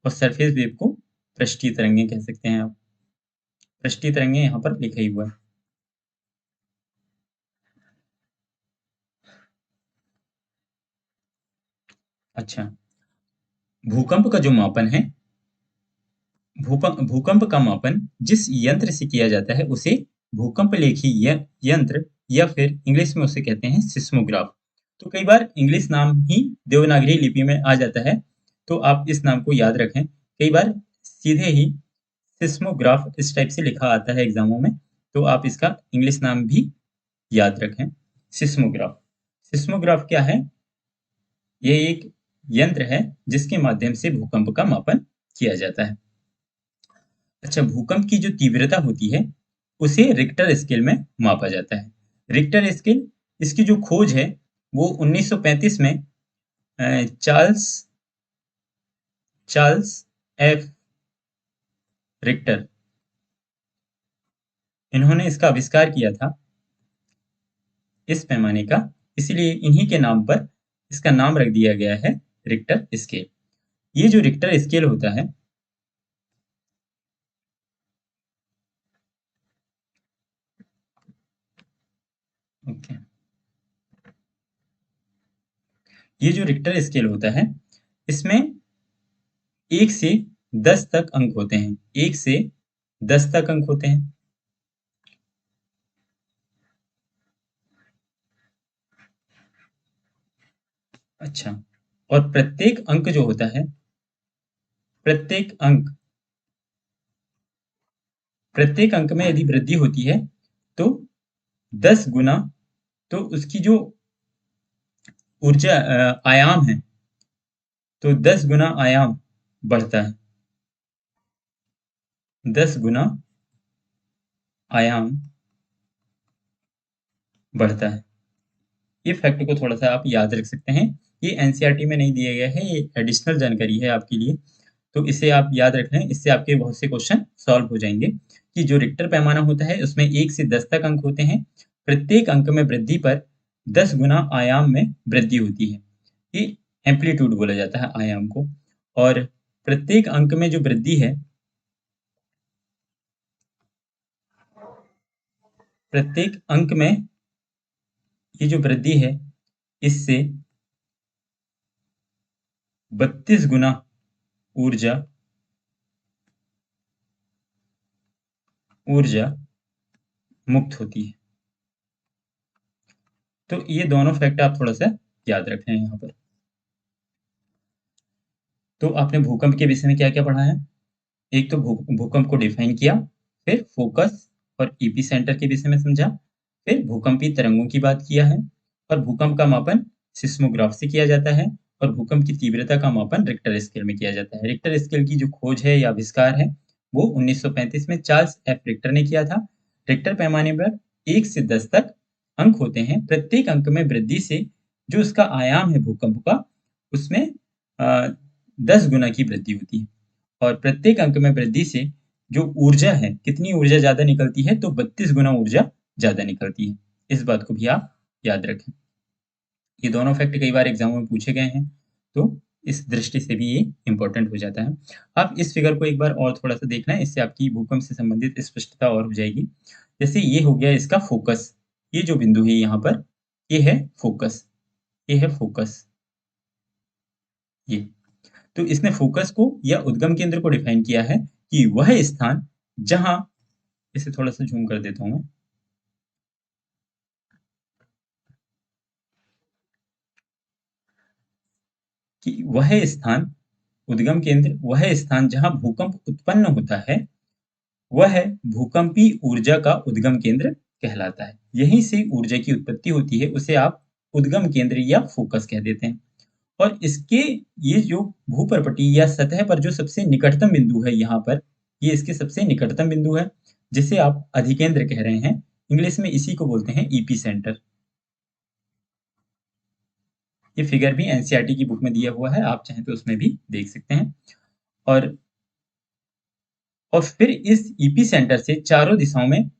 और सरफेस वेव को पृष्ठीय तरंगें कह सकते हैं आप। पृष्ठीय तरंगें यहाँ पर लिखा ही हुआ है। अच्छा, भूकंप का जो मापन है भूकंप का मापन जिस यंत्र से किया जाता है उसे भूकंपलेखी यंत्र या फिर इंग्लिश में उसे कहते हैं सिस्मोग्राफ। तो कई बार इंग्लिश नाम ही देवनागरी लिपि में आ जाता है, तो आप इस नाम को याद रखें। कई बार सीधे ही सिस्मोग्राफ इस टाइप से लिखा आता है एग्जामों में, तो आप इसका इंग्लिश नाम भी याद रखें, सिस्मोग्राफ। सिस्मोग्राफ क्या है? ये एक यंत्र है जिसके माध्यम से भूकंप का मापन किया जाता है। अच्छा, भूकंप की जो तीव्रता होती है उसे रिक्टर स्केल में मापा जाता है। रिक्टर स्केल, इसकी जो खोज है वो 1935 में चार्ल्स चार्ल्स एफ रिक्टर, इन्होंने इसका आविष्कार किया था, इस पैमाने का। इसलिए इन्हीं के नाम पर इसका नाम रख दिया गया है रिक्टर स्केल। ये जो रिक्टर स्केल होता है, ओके, ये जो रिक्टर स्केल होता है इसमें 1 से 10 तक अंक होते हैं। 1 से 10 तक अंक होते हैं। अच्छा, और प्रत्येक अंक प्रत्येक अंक में यदि वृद्धि होती है तो 10 गुना, तो उसकी जो ऊर्जा आयाम है, तो 10 गुना आयाम बढ़ता है। 10 गुना आयाम बढ़ता है। ये फैक्ट को थोड़ा सा आप याद रख सकते हैं। ये एनसीईआरटी में नहीं दिया गया है, ये एडिशनल जानकारी है आपके लिए, तो इसे आप याद रख लें। इससे आपके बहुत से क्वेश्चन सॉल्व हो जाएंगे कि जो रिक्टर पैमाना होता है उसमें 1 से 10 तक अंक होते हैं। प्रत्येक अंक में वृद्धि पर 10 गुना आयाम में वृद्धि होती है। ये एम्पलीट्यूड बोला जाता है आयाम को। और प्रत्येक अंक में जो वृद्धि है, प्रत्येक अंक में ये जो वृद्धि है इससे 32 गुना ऊर्जा ऊर्जा मुक्त होती है। तो ये दोनों फैक्ट आप थोड़ा सा याद रखें यहाँ पर। तो आपने भूकंप के विषय में क्या क्या पढ़ा है? एक तो भूकंप को डिफाइन किया, फिर फोकस और ईपी सेंटर के विषय में समझा, फिर भूकंपी तरंगों की बात किया है, और भूकंप का मापन सिस्मोग्राफ से किया जाता है, और भूकंप की तीव्रता का मापन रिक्टर स्केल में किया जाता है। रिक्टर स्केल की जो खोज है या आविष्कार है वो 1935 में चार्ल्स एफ रिक्टर ने किया था। रिक्टर पैमाने पर 1 से 10 तक अंक होते हैं। प्रत्येक अंक में वृद्धि से जो उसका आयाम है भूकंप का, उसमें 10 गुना की वृद्धि होती है। और प्रत्येक अंक में वृद्धि से जो ऊर्जा है, कितनी ऊर्जा ज्यादा निकलती है, तो 32 गुना ऊर्जा ज्यादा निकलती है। इस बात को भी आप याद रखें। ये दोनों फैक्ट कई बार एग्जाम में पूछे गए हैं, तो इस दृष्टि से भी ये इंपॉर्टेंट हो जाता है। आप इस फिगर को एक बार और थोड़ा सा देखना है, इससे आपकी भूकंप से संबंधित स्पष्टता और हो जाएगी। जैसे ये हो गया इसका फोकस, ये जो बिंदु है यहाँ पर, ये है फोकस, ये है फोकस, ये। तो इसने फोकस को या उद्गम केंद्र को डिफाइन किया है कि वह स्थान जहां, इसे थोड़ा सा जूम कर देता हूं मैं, कि वह स्थान, उद्गम केंद्र वह स्थान जहां भूकंप उत्पन्न होता है, वह भूकंपी ऊर्जा का उद्गम केंद्र कहलाता है। यहीं से ऊर्जा की उत्पत्ति होती है, उसे आप उद्गम केंद्र या फोकस कह देते हैं। और इसके, ये जो भूपर्पटी या सतह पर जो सबसे निकटतम बिंदु है यहाँ पर, ये इसके सबसे निकटतम बिंदु है, जिसे आप अधिकेंद्र कह रहे हैं। इंग्लिश में इसी को बोलते हैं ईपी सेंटर। ये फिगर भी एनसीईआरटी की बुक में दिया हुआ है, आप चाहें तो उसमें भी देख सकते हैं। और फिर इस ईपी सेंटर से चारों दिशाओं में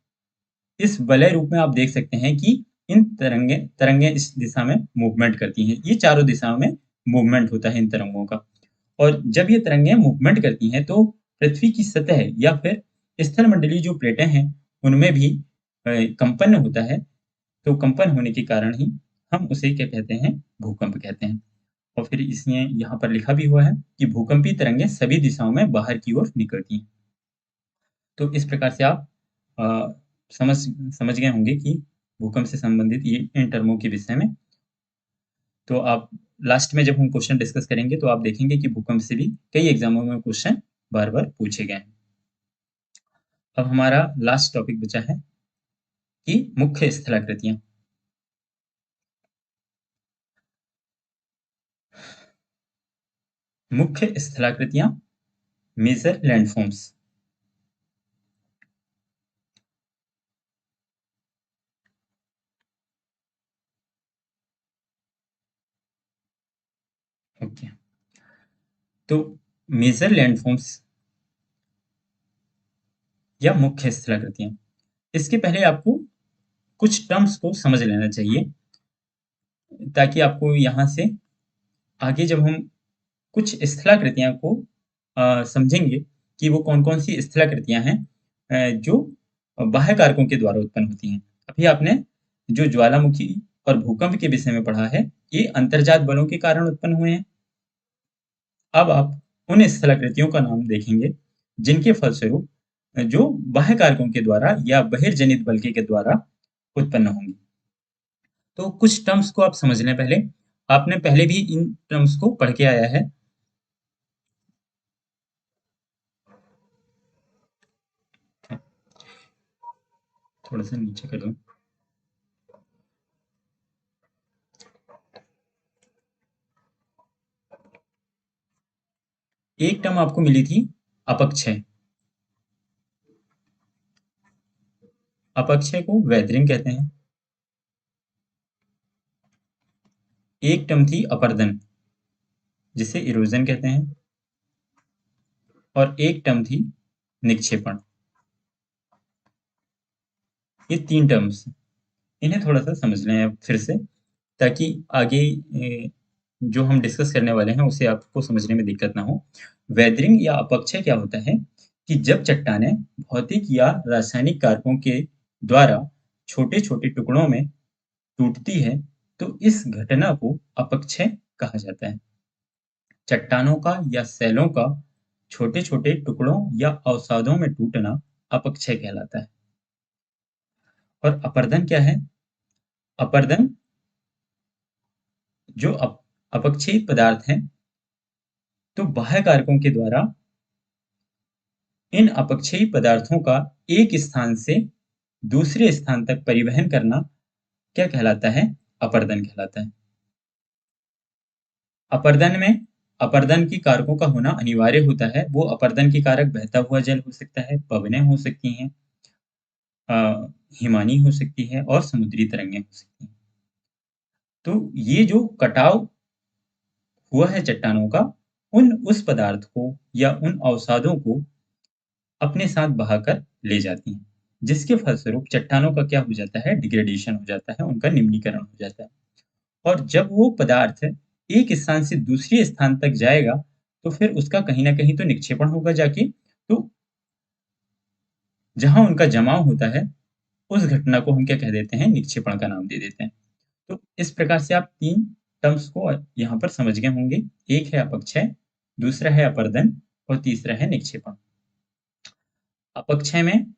इस वलय रूप में आप देख सकते हैं कि इन तरंगे तरंगे इस दिशा में मूवमेंट करती हैं। ये चारों दिशाओं में मूवमेंट होता है इन तरंगों का। और जब ये तरंगें मूवमेंट करती हैं तो पृथ्वी की सतह या फिर स्थल मंडलीय जो प्लेटें हैं उनमें भी कंपन होता है। तो कंपन होने के कारण ही हम उसे क्या कहते हैं? भूकंप कहते हैं। और फिर इसने यहाँ पर लिखा भी हुआ है कि भूकंपी तरंगें सभी दिशाओं में बाहर की ओर निकलती हैं। तो इस प्रकार से आप अ, समझ समझ गए होंगे कि भूकंप से संबंधित ये इन टर्मों के विषय में। तो आप लास्ट में जब हम क्वेश्चन डिस्कस करेंगे तो आप देखेंगे कि भूकंप से भी कई एग्जामों में क्वेश्चन बार-बार पूछे गए हैं। अब हमारा लास्ट टॉपिक बचा है कि मुख्य स्थलाकृतियां। मुख्य स्थलाकृतियां, मेजर लैंडफॉर्म्स। ओके, तो मेजर लैंडफॉर्म्स या मुख्य स्थलाकृतियां, इसके पहले आपको कुछ टर्म्स को समझ लेना चाहिए, ताकि आपको यहाँ से आगे जब हम कुछ स्थलाकृतियां को समझेंगे कि वो कौन-कौन सी स्थलाकृतियां हैं जो बाह्य कारकों के द्वारा उत्पन्न होती हैं। अभी आपने जो ज्वालामुखी और भूकंप के विषय में पढ़ा है, ये अंतर्जात बलों के कारण उत्पन्न हुए हैं। अब आप उन स्थलाकृतियों का नाम देखेंगे जिनके फलस्वरूप जो बाह्य कारकों के द्वारा या बहिर्जनित बल के द्वारा उत्पन्न होंगी। तो कुछ टर्म्स को आप समझ लें पहले। आपने पहले भी इन टर्म्स को पढ़ के आया है। थोड़ा सा नीचे कर दो। एक टर्म आपको मिली थी अपक्षय। अपक्षय को वेदरिंग कहते हैं। एक टर्म थी अपर्दन, जिसे इरोजन कहते हैं। और एक टर्म थी निक्षेपण। ये तीन टर्म्स, इन्हें थोड़ा सा समझ लें आप फिर से, ताकि आगे जो हम डिस्कस करने वाले हैं उसे आपको समझने में दिक्कत ना हो। वेदरिंग या अपक्षय क्या होता है कि जब चट्टानें भौतिक या रासायनिक कारकों के द्वारा छोटे-छोटे टुकड़ों में टूटती है, तो इस घटना को अपक्षय कहा जाता है। चट्टानों का या सेलों का छोटे-छोटे टुकड़ों या अवसादों में टूटना अपक्षय कहलाता है। और अपर्दन क्या है? अपर्दन जो अपक्षयी पदार्थ हैं, तो बाह्य कारकों के द्वारा इन अपक्षयी पदार्थों का एक स्थान से दूसरे स्थान तक परिवहन करना क्या कहलाता है? अपर्दन कहलाता है। अपर्दन में अपर्दन की कारकों का होना अनिवार्य होता है। वो अपर्दन की कारक बहता हुआ जल हो सकता है, पवनें हो सकती हैं, अ, हिमानी हो सकती है और समुद्री तरंगें हो सकती हैं। तो ये जो कटाव हुआ है चट्टानों का, उस पदार्थ को या उन अवसादों को अपने साथ बहाकर ले जाती हैं, जिसके फलस्वरूप चट्टानों का क्या हो जाता है? डिग्रेडेशन हो जाता है, उनका निम्नीकरण हो जाता है। और जब वो पदार्थ एक स्थान से दूसरे स्थान तक जाएगा, तो फिर उसका कहीं न कहीं तो निक्षेपण होगा जाके, तो जहाँ उनका जमाव होता है, उस घटना को हम क्या कह देते हैं? निक्षेपण का नाम दे देते हैं। तो इस प्रकार से आप 3 टर्म्स को यहाँ पर समझ गए होंगे। एक है अपक्षय, दूसरा है अपर्दन और तीसरा है निक्षेपण। अपक्षय में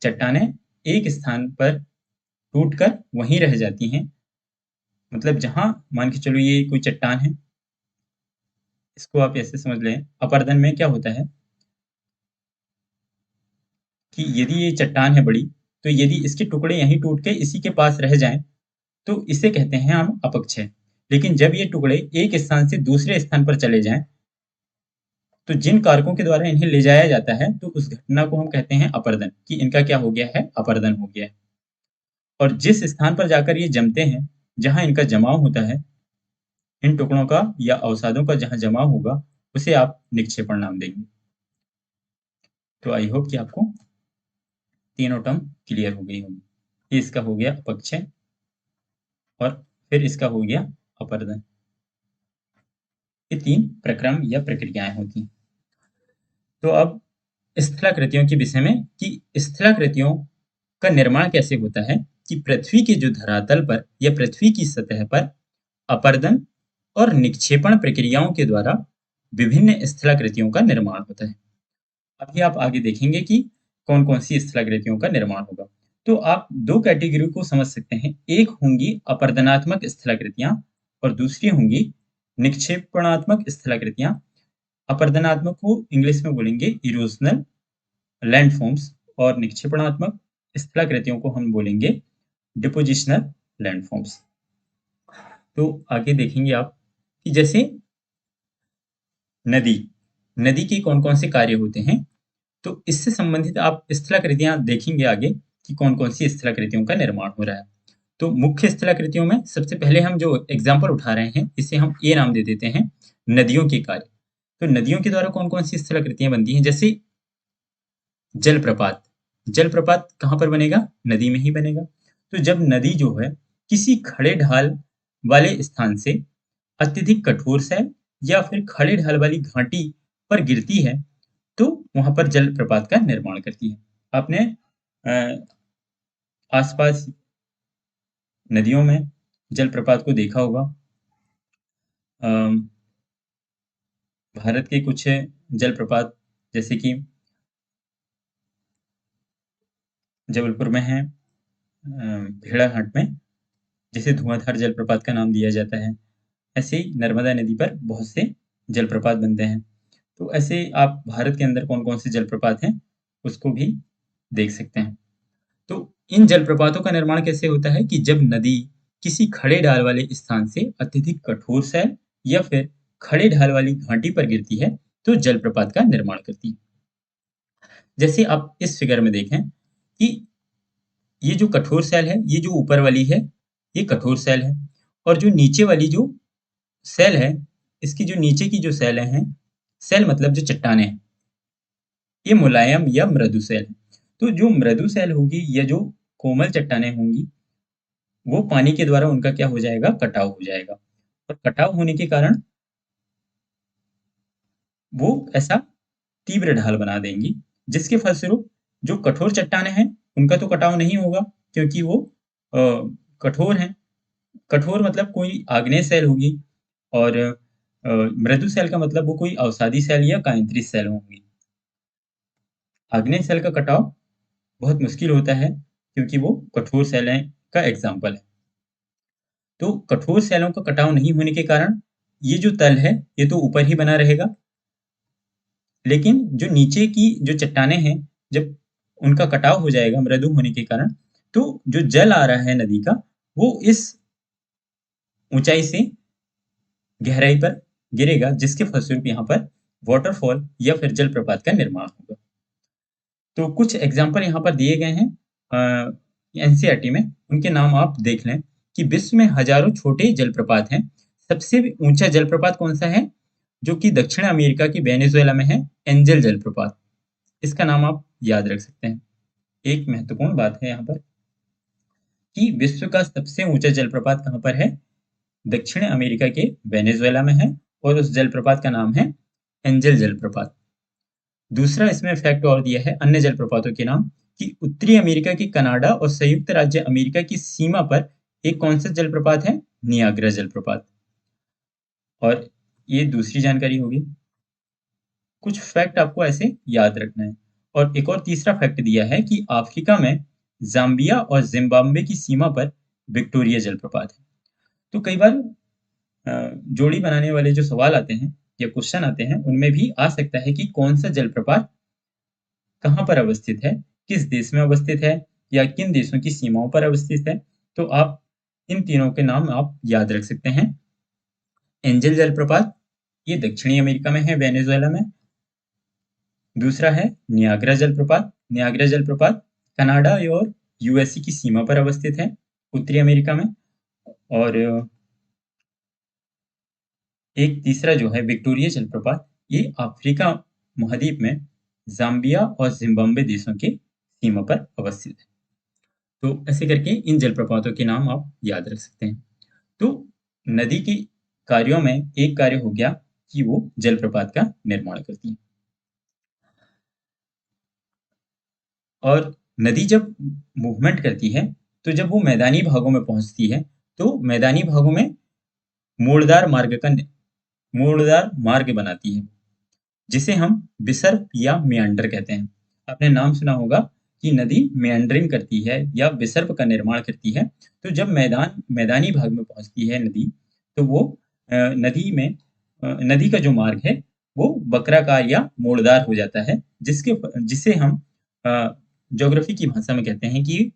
चट्टानें एक स्थान पर टूटकर वहीं रह जाती हैं। मतलब जहाँ मान के चलो ये कोई चट्टान है, इसको आप ऐसे समझ लें। अपर्दन में क्या होता है कि यदि ये चट्टान है बड़ी, तो यदि इसके टुकड़े यहीं टूट के इसी के पास रह जाएँ, तो इसे कहते हैं हम अपक्षय। लेकिन जब ये टुकड़े एक स्थान से दूसरे स्थान पर चले जाएँ, तो जिन कारकों के द्वारा इन्हें ले जाया जाता है, तो उस घटना को हम कहते हैं अपर्दन, कि इनका क्या हो गया है? अपर्दन हो गया है। और जिस स्थान पर जाकर ये जमते हैं, जहाँ इनका जमाव होता है, इन टुकड़ों का या अवसादों का जहाँ जमाव होगा, उसे आप निक्षेपण नाम देंगे। तो आई होप कि आपको तीनों टर्म क्लियर हो गई होंगी। ये इसका हो गया अपक्षय और फिर इसका हो गया अपर्दन। ये 3 प्रक्रम या प्रक्रियाएँ होती हैं। तो अब स्थलाकृतियों के विषय में कि स्थलाकृतियों का निर्माण कैसे होता है, कि पृथ्वी के जो धरातल पर या पृथ्वी की सतह पर अपर्दन और निक्षेपण प्रक्रियाओं के द्वारा विभिन्न स्थलाकृतियों का निर्माण होता है। अभी आप आगे देखेंगे कि कौन कौन सी स्थलाकृतियों का निर्माण होगा। तो आप दो कैटेगरी को समझ सकते हैं, एक होंगी अपरदनात्मक स्थलाकृतियां और दूसरी होंगी निक्षेपणात्मक स्थलाकृतियां। अपरदनात्मक को इंग्लिश में बोलेंगे इरोजनल लैंडफॉर्म्स और निक्षेपणात्मक स्थलाकृतियों को हम बोलेंगे डिपोजिशनल लैंडफॉर्म्स। तो आगे देखेंगे आप कि जैसे नदी नदी के कौन कौन से कार्य होते हैं, तो इससे संबंधित आप स्थलाकृतियां देखेंगे आगे कि कौन कौन सी स्थलाकृतियों का निर्माण हो रहा है। तो मुख्य स्थलाकृतियों में सबसे पहले हम जो एग्जाम्पल उठा रहे हैं, इसे हम ए नाम दे देते हैं, नदियों के कार्य। तो नदियों के द्वारा कौन कौन सी स्थलाकृतियां बनती हैं, जैसे जलप्रपात। जलप्रपात कहाँ पर बनेगा? नदी में ही बनेगा। तो जब नदी जो है किसी खड़े ढाल वाले स्थान से अत्यधिक कठोर सैल या फिर खड़े ढाल वाली घाटी पर गिरती है, तो वहां पर जलप्रपात का निर्माण करती है। आपने आसपास नदियों में जलप्रपात को देखा होगा। भारत के कुछ जलप्रपात जैसे कि जबलपुर में है, भेड़ाघाट में, जिसे धुआंधार जलप्रपात का नाम दिया जाता है। ऐसे ही नर्मदा नदी पर बहुत से जलप्रपात बनते हैं। तो ऐसे आप भारत के अंदर कौन कौन से जलप्रपात हैं उसको भी देख सकते हैं। तो इन जलप्रपातों का निर्माण कैसे होता है कि जब नदी किसी खड़े ढाल वाले स्थान से अत्यधिक कठोर सैल या फिर खड़े ढाल वाली घाटी पर गिरती है, तो जलप्रपात का निर्माण करती है। जैसे आप इस फिगर में देखें कि ये जो कठोर सैल है, ये जो ऊपर वाली है, ये कठोर सैल है, और जो नीचे वाली जो सैल है, इसकी जो नीचे की जो सैलें हैं, सैल मतलब जो चट्टाने हैं, ये मुलायम या मृदु सैल है। तो जो मृदु सैल होगी या जो कोमल चट्टाने होंगी, वो पानी के द्वारा उनका क्या हो जाएगा? कटाव हो जाएगा। और कटाव होने के कारण वो ऐसा तीव्र ढाल बना देंगी, जिसके फलस्वरूप जो कठोर चट्टाने हैं उनका तो कटाव नहीं होगा, क्योंकि वो अ, कठोर हैं। कठोर मतलब कोई आग्नेय सेल होगी, और मृदु सेल का मतलब वो कोई अवसादी सेल या काइंत्री सेल होंगी। आग्नेय सेल का कटाव बहुत मुश्किल होता है, क्योंकि वो कठोर सेलें का एग्जाम्पल है। तो कठोर सेलों का कटाव नहीं होने के कारण ये जो तल है, ये तो ऊपर ही बना रहेगा, लेकिन जो नीचे की जो चट्टाने हैं, जब उनका कटाव हो जाएगा मृदु होने के कारण, तो जो जल आ रहा है नदी का, वो इस ऊंचाई से गहराई पर गिरेगा, जिसके फलस्वरूप यहाँ पर वाटरफॉल या फिर जलप्रपात का निर्माण होगा। तो कुछ एग्जाम्पल यहाँ पर दिए गए हैं एनसीईआरटी में, उनके नाम आप देख लें कि विश्व में हजारों छोटे जलप्रपात हैं। सबसे ऊंचा जलप्रपात कौन सा है? जो कि दक्षिण अमेरिका की वेनेजुएला में है, एंजल जलप्रपात। इसका नाम आप याद रख सकते हैं। एक महत्वपूर्ण बात है यहाँ पर कि विश्व का सबसे ऊंचा जलप्रपात कहाँ पर है? दक्षिण अमेरिका के वेनेजुएला में है, और उस जलप्रपात का नाम है एंजल जलप्रपात। दूसरा इसमें फैक्ट और दिया है अन्य जलप्रपातों के नाम, कि उत्तरी अमेरिका की कनाडा और संयुक्त राज्य अमेरिका की सीमा पर एक कौन सा जलप्रपात है? नियाग्रा जलप्रपात। और ये दूसरी जानकारी होगी। कुछ फैक्ट आपको ऐसे याद रखना है। और एक और तीसरा फैक्ट दिया है कि अफ्रीका में जाम्बिया और जिम्बाब्वे की सीमा पर विक्टोरिया जलप्रपात है। तो कई बार जोड़ी बनाने वाले जो सवाल आते हैं या क्वेश्चन आते हैं, उनमें भी आ सकता है कि कौन सा जलप्रपात कहाँ पर अवस्थित है, किस देश में अवस्थित है, या किन देशों की सीमाओं पर अवस्थित है। तो आप इन तीनों के नाम आप याद रख सकते हैं। एंजल जलप्रपात, ये दक्षिणी अमेरिका में है, वेनेजुएला में। दूसरा है नियाग्रा जलप्रपात। नियाग्रा जलप्रपात कनाडा और यूएसए की सीमा पर अवस्थित है, उत्तरी अमेरिका में। और एक तीसरा जो है विक्टोरिया जलप्रपात, ये अफ्रीका महाद्वीप में जाम्बिया और जिम्बाब्वे देशों के सीमा पर अवस्थित है। तो ऐसे करके इन जलप्रपातों के नाम आप याद रख सकते हैं। तो नदी के कार्यों में एक कार्य हो गया कि वो जलप्रपात का निर्माण करती है। और नदी जब मूवमेंट करती है, तो जब वो मैदानी भागों में पहुंचती है, तो मैदानी भागों में मोड़दार मार्ग बनाती है, जिसे हम विसर्प या मियांडर कहते हैं। आपने नाम सुना होगा कि नदी मेंडरिंग करती है या विसर्प का निर्माण करती है। तो जब मैदानी भाग में पहुंचती है नदी, तो वो नदी का जो मार्ग है वो वक्राकार या मोड़दार हो जाता है, जिसे हम ज्योग्राफी की भाषा में कहते हैं कि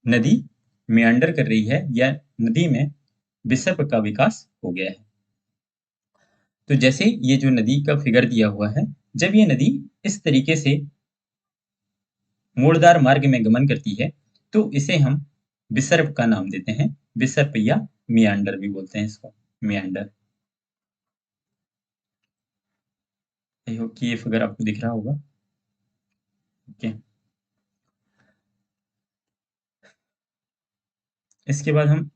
नदी मेंडर कर रही है या नदी में विसर्प का विकास हो गया है। तो जैसे ये जो नदी का फिगर दिया हुआ है, जब ये नदी इस तरीके से मोड़दार मार्ग में गमन करती है, तो इसे हम विसर्प का नाम देते हैं। विसर्प या मियांडर भी बोलते हैं इसको, मियांडर। आई होप कि ये फिगर आपको दिख रहा होगा। ओके, इसके बाद हम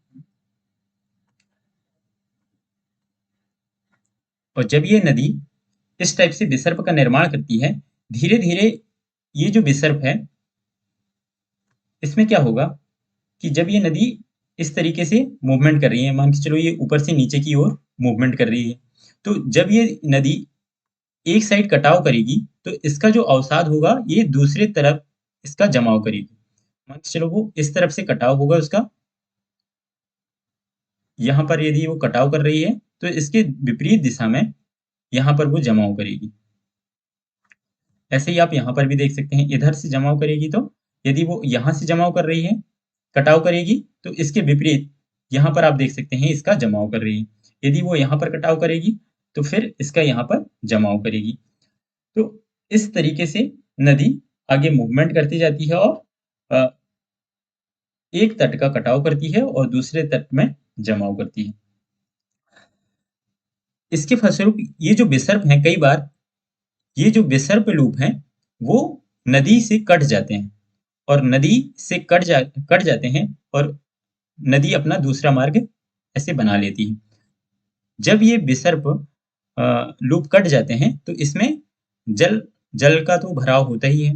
और जब ये नदी इस टाइप से विसर्प का निर्माण करती है, धीरे धीरे ये जो विसर्प है, इसमें क्या होगा कि जब ये नदी इस तरीके से मूवमेंट कर रही है, मान के चलो ये ऊपर से नीचे की ओर मूवमेंट कर रही है, तो जब ये नदी एक साइड कटाव करेगी, तो इसका जो अवसाद होगा ये दूसरे तरफ इसका जमाव करेगी। मान के चलो वो इस तरफ से कटाव होगा उसका, यहाँ पर यदि वो कटाव कर रही है तो इसके विपरीत दिशा में यहाँ पर वो जमाव करेगी। ऐसे ही आप यहाँ पर भी देख सकते हैं, इधर से जमाव करेगी तो यदि वो यहाँ से जमाव कर रही है, कटाव करेगी, तो इसके विपरीत यहाँ पर आप देख सकते हैं इसका जमाव कर रही है। यदि वो यहाँ पर कटाव करेगी तो फिर इसका यहाँ पर जमाव करेगी। तो इस तरीके से नदी आगे मूवमेंट करती जाती है और अ, एक तट का कटाव करती है और दूसरे तट में जमाव करती है। इसके फलस्वरूप ये जो विसर्प हैं, कई बार ये जो विसर्प लूप हैं वो नदी से कट जाते हैं और नदी से कट जाते हैं और नदी अपना दूसरा मार्ग ऐसे बना लेती है। जब ये विसर्प लूप कट जाते हैं तो इसमें जल जल का तो भराव होता ही है।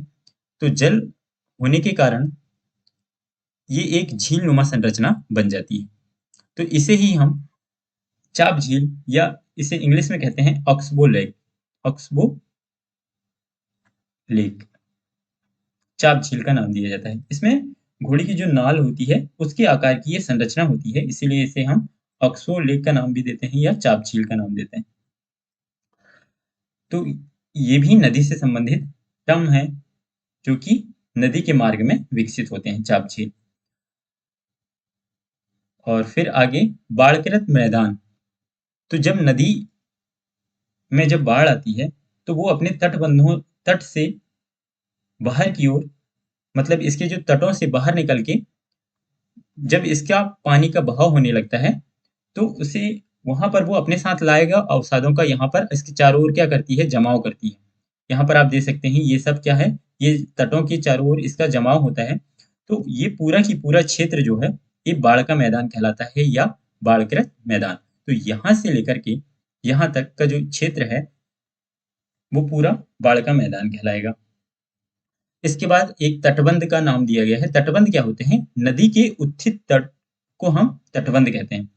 तो जल होने के कारण ये एक झील नुमा संरचना बन जाती है। तो इसे ही हम चाप झील या इसे इंग्लिश में कहते हैं ऑक्सबो लेक, ऑक्सबो लेक, चाप झील का नाम दिया जाता है। इसमें घोड़ी की जो नाल होती है उसके आकार की ये संरचना होती है, इसीलिए इसे हम ऑक्सबो लेक का नाम भी देते हैं या चाप झील का नाम देते हैं। तो ये भी नदी से संबंधित टर्म है जो कि नदी के मार्ग में विकसित होते हैं, चाप झील। और फिर आगे बाढ़कृत मैदान। तो जब नदी में जब बाढ़ आती है तो वो अपने तट से बाहर की ओर, मतलब इसके जो तटों से बाहर निकल के जब इसका पानी का बहाव होने लगता है तो उसे वहां पर वो अपने साथ लाएगा अवसादों का, यहाँ पर इसके चारों ओर क्या करती है, जमाव करती है। यहाँ पर आप देख सकते हैं ये सब क्या है, ये तटों के चारों ओर इसका जमाव होता है। तो ये पूरा की पूरा क्षेत्र जो है ये बाढ़ का मैदान कहलाता है या बाढ़ग्रस्त मैदान। तो यहाँ से लेकर के यहाँ तक का जो क्षेत्र है वो पूरा बाढ़ का मैदान कहलाएगा। इसके बाद एक तटबंध का नाम दिया गया है। तटबंध क्या होते हैं, नदी के उत्थित तट को हम तटबंध कहते हैं।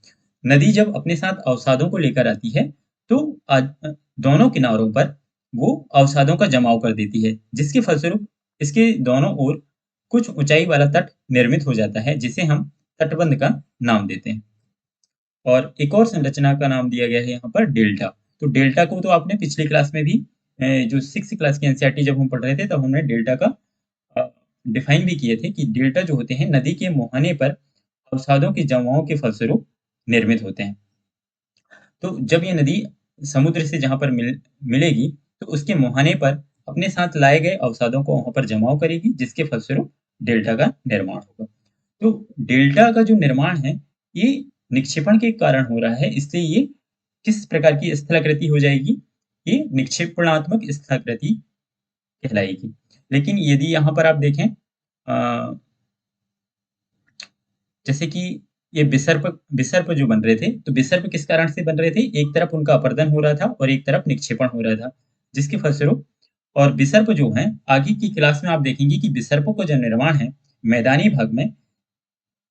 नदी जब अपने साथ अवसादों को लेकर आती है तो दोनों किनारों पर वो अवसादों का जमाव कर देती है, जिसके फलस्वरूप इसके दोनों ओर कुछ ऊंचाई वाला तट निर्मित हो जाता है, जिसे हम तटबंध का नाम देते हैं। और एक और संरचना का नाम दिया गया है यहाँ पर डेल्टा। तो डेल्टा को तो आपने पिछली क्लास में भी जो 6th क्लास की एनसीईआरटी जब हम पढ़ रहे थे तब हमने डेल्टा का डिफाइन भी किए थे कि डेल्टा जो होते हैं नदी के मुहाने पर अवसादों के जमाव के फलस्वरूप निर्मित होते हैं। तो जब ये नदी समुद्र से जहां पर मिलेगी तो उसके मुहाने पर अपने साथ लाए गए अवसादों को वहां पर जमाव करेगी, जिसके फलस्वरूप डेल्टा का निर्माण होगा। तो डेल्टा का जो निर्माण है ये निक्षेपण के कारण हो रहा है, इसलिए ये किस प्रकार की स्थलाकृति हो जाएगी, ये निक्षेपणात्मक स्थलाकृति कहलाएगी। लेकिन यदि यहाँ पर आप देखें जैसे कि ये विसर्प विसर्प जो बन रहे थे, तो विसर्प किस कारण से बन रहे थे, एक तरफ उनका अपरदन हो रहा था और एक तरफ निक्षेपण हो रहा था, जिसके फलस्वरूप और विसर्प जो है आगे की क्लास में आप देखेंगे कि विसर्पों का जो निर्माण है मैदानी भाग में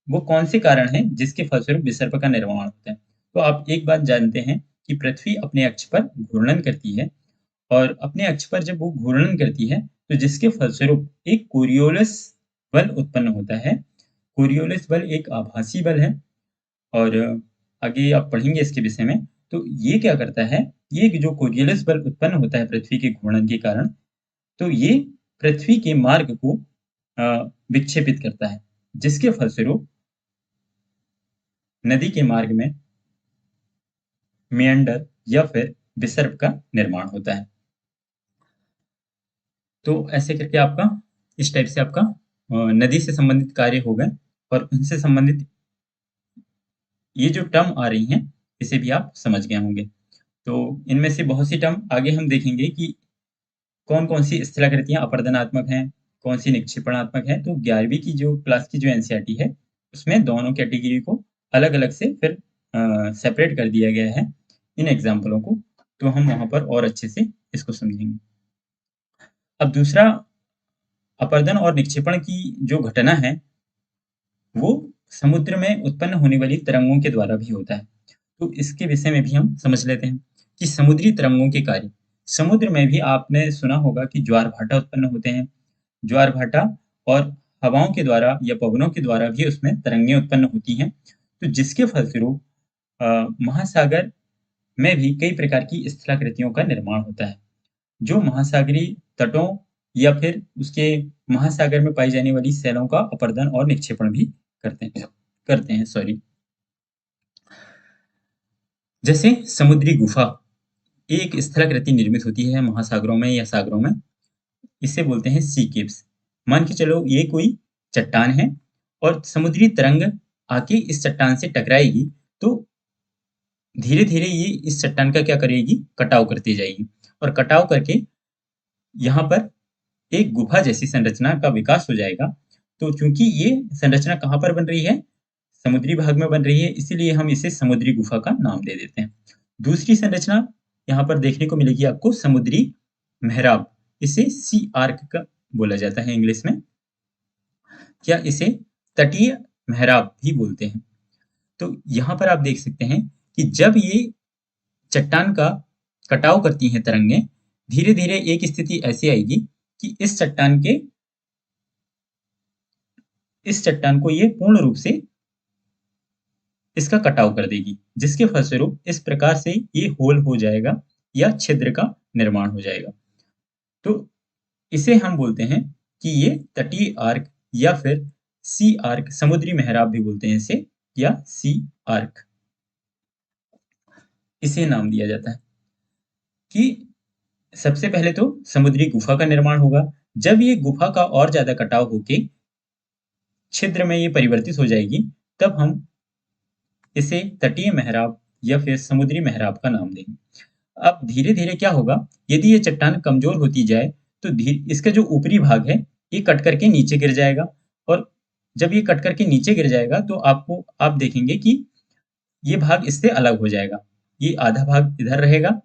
वो कौन से कारण हैं जिसके फलस्वरूप विसर्प का निर्माण होता है। तो आप एक बात जानते हैं कि पृथ्वी अपने अक्ष पर घूर्णन करती है और अपने अक्ष पर जब वो घूर्णन करती है तो जिसके फलस्वरूप एक कोरियोलिस बल उत्पन्न होता है। कोरियोलिस बल एक आभासी बल है और आगे आप पढ़ेंगे इसके विषय में। तो ये क्या करता है, ये जो कोरियोलिस बल उत्पन्न होता है पृथ्वी के घूर्णन के कारण, तो ये पृथ्वी के मार्ग को विक्षेपित करता है, जिसके फलस्वरूप नदी के मार्ग में मेंडर या फिर विसर्प का निर्माण होता है। तो ऐसे करके आपका इस टाइप से आपका नदी से संबंधित कार्य हो गए और उनसे संबंधित ये जो टर्म आ रही हैं इसे भी आप समझ गए होंगे। तो इनमें से बहुत सी टर्म आगे हम देखेंगे कि कौन-कौन सी स्थलाकृतियाँ अपरदनात्मक हैं, कौन सी निक्षेपणात्मक हैं। तो 11वीं की जो क्लास की जो एनसीईआरटी है, उसमें दोनों कैटेगरी को अलग-अलग से फिर सेपरेट कर दिया गया है इन एग्ज़ाम्पलों को, तो हम वहाँ पर और अच्छे से इसको समझेंगे। अब दूसरा अपरदन और निक्षेपण की जो घटना है, वो समुद्र में उत्पन्न होने वाली तरंगों के द्वारा भी होता है। तो इसके विषय में भी हम समझ लेते हैं कि समुद्री तरंगों के कार्य। समुद्र में भी आपने सुना होगा कि ज्वार-भाटा उत्पन्न होते हैं। ज्वार-भाटा और हवाओं के द्वारा या पवनों के द्वारा भी उसमें तरंगें उत्पन्न होती हैं। तो जिसके फलस्वरूप महासागर में भी कई प्रकार की स्थलाकृतियों का निर्माण होता है, जो महासागरीय तटों या फिर उसके महासागर में पाई जाने वाली सैलों का अपरदन और निक्षेपण भी करते हैं, सॉरी। जैसे समुद्री गुफा एक स्थलाकृति निर्मित होती है महासागरों में या सागरों में, इसे बोलते हैं सी केव्स। मान के चलो ये कोई चट्टान है और समुद्री तरंग आके इस चट्टान से टकराएगी, तो धीरे-धीरे ये इस चट्टान का क्या करेगी, कटाव करती जाएगी और कटाव करके यहाँ पर एक गुफा जैसी संरचना का विकास हो जाएगा। तो चूंकि ये संरचना कहाँ पर बन रही है, समुद्री भाग में बन रही है, इसीलिए हम इसे समुद्री गुफा का नाम दे देते हैं। दूसरी संरचना यहाँ पर देखने को मिलेगी आपको समुद्री मेहराब, इसे सी आर्क का बोला जाता है इंग्लिश में, या इसे तटीय मेहराब भी बोलते हैं। तो यहाँ पर आप देख सकते हैं कि जब ये चट्टान का कटाव करती हैं तरंगें, धीरे-धीरे एक स्थिति ऐसी आएगी कि इस चट्टान को ये पूर्ण रूप से इसका कटाव कर देगी, जिसके फलस्वरूप इस प्रकार से ये होल हो जाएगा या छिद्र का निर्माण हो जाएगा। तो इसे हम बोलते हैं कि ये तटीय आर्क या फिर सी आर्क, समुद्री मेहराब भी बोलते हैं इसे, या सी आर्क, इसे नाम दिया जाता है। कि सबसे पहले तो समुद्री गुफा का निर्माण होगा। जब ये गुफा का और ज्यादा कटाव होके छिद्र में ये परिवर्तित हो जाएगी, तब हम इसे तटीय मेहराब या फिर समुद्री मेहराब का नाम देंगे। अब धीरे-धीरे क्या होगा, यदि ये चट्टान कमजोर होती जाए, तो इसका जो ऊपरी भाग है, ये कट करके नीचे गिर जाएगा और जब ये कट करके नीचे गिर जाएगा, तो आप देखेंगे कि ये भाग इससे अलग हो जाएगा। ये आधा भाग इधर रहेगा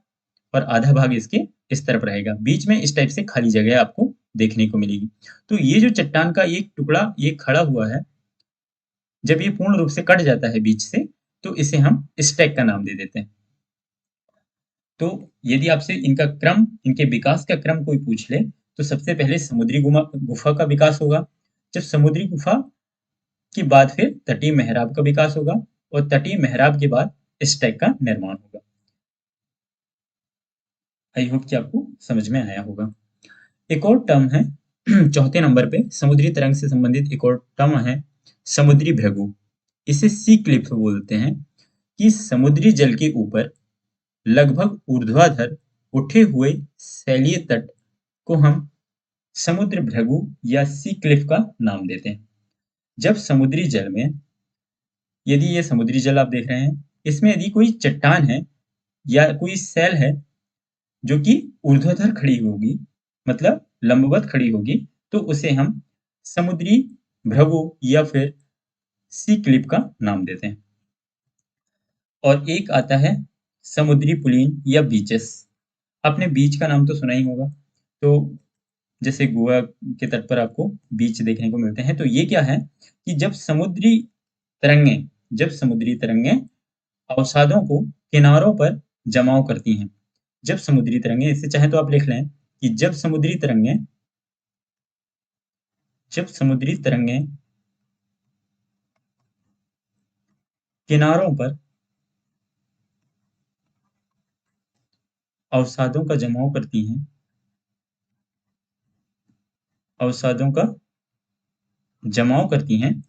और आधा भाग इसके इस तरफ रहेगा। बीच में इस टाइप से खाली जगह आपको देखने को मिलेगी। तो ये जो चट्टान का एक टुकड़ा ये खड़ा हुआ है, जब ये पूर्ण रूप से कट जाता है बीच से, तो इसे हम स्टैक का नाम दे देते हैं। तो यदि आपसे इनके विकास का क्रम कोई पूछ ले, तो सबसे पहले समुद्री गुफा का विकास होगा। जब समुद्री गुफा के बाद फिर तटीय मेहराब का विकास होगा और तटीय मेहराब के बाद स्टैक का निर्माण होगा। आई होप कि आपको समझ में आया होगा। एक और टर्म है चौथे नंबर पे समुद्री तरंग से संबंधित एक और टर्म है समुद्री भृगु। इसे सी क्लिफ बोलते हैं कि समुद्री जल के ऊपर लगभग ऊर्ध्वाधर उठे हुए सैलीय तट को हम समुद्र भृगु या सी क्लिफ का नाम देते हैं। जब समुद्री जल में, यदि ये समुद्री जल आप देख रहे हैं, इसमें यदि कोई चट्टान है या कोई सैल है जो कि ऊर्ध्वाधर खड़ी होगी, मतलब लंबवत खड़ी होगी, तो उसे हम समुद्री भृगु या फिर सी क्लिफ का नाम देते हैं। और एक आता है समुद्री पुलीन या बीचेस। आपने बीच का नाम तो सुना ही होगा। तो जैसे गोवा के तट पर आपको बीच देखने को मिलते हैं। तो ये क्या है कि जब समुद्री तरंगें अवसादों को किनारों पर जमाव करती हैं। जब समुद्री तरंगें, इससे चाहे तो आप लिख लें कि जब समुद्री तरंगें जब समुद्री तरंगें किनारों पर अवसादों का जमाव करती हैं, अवसादों का जमाव करती हैं,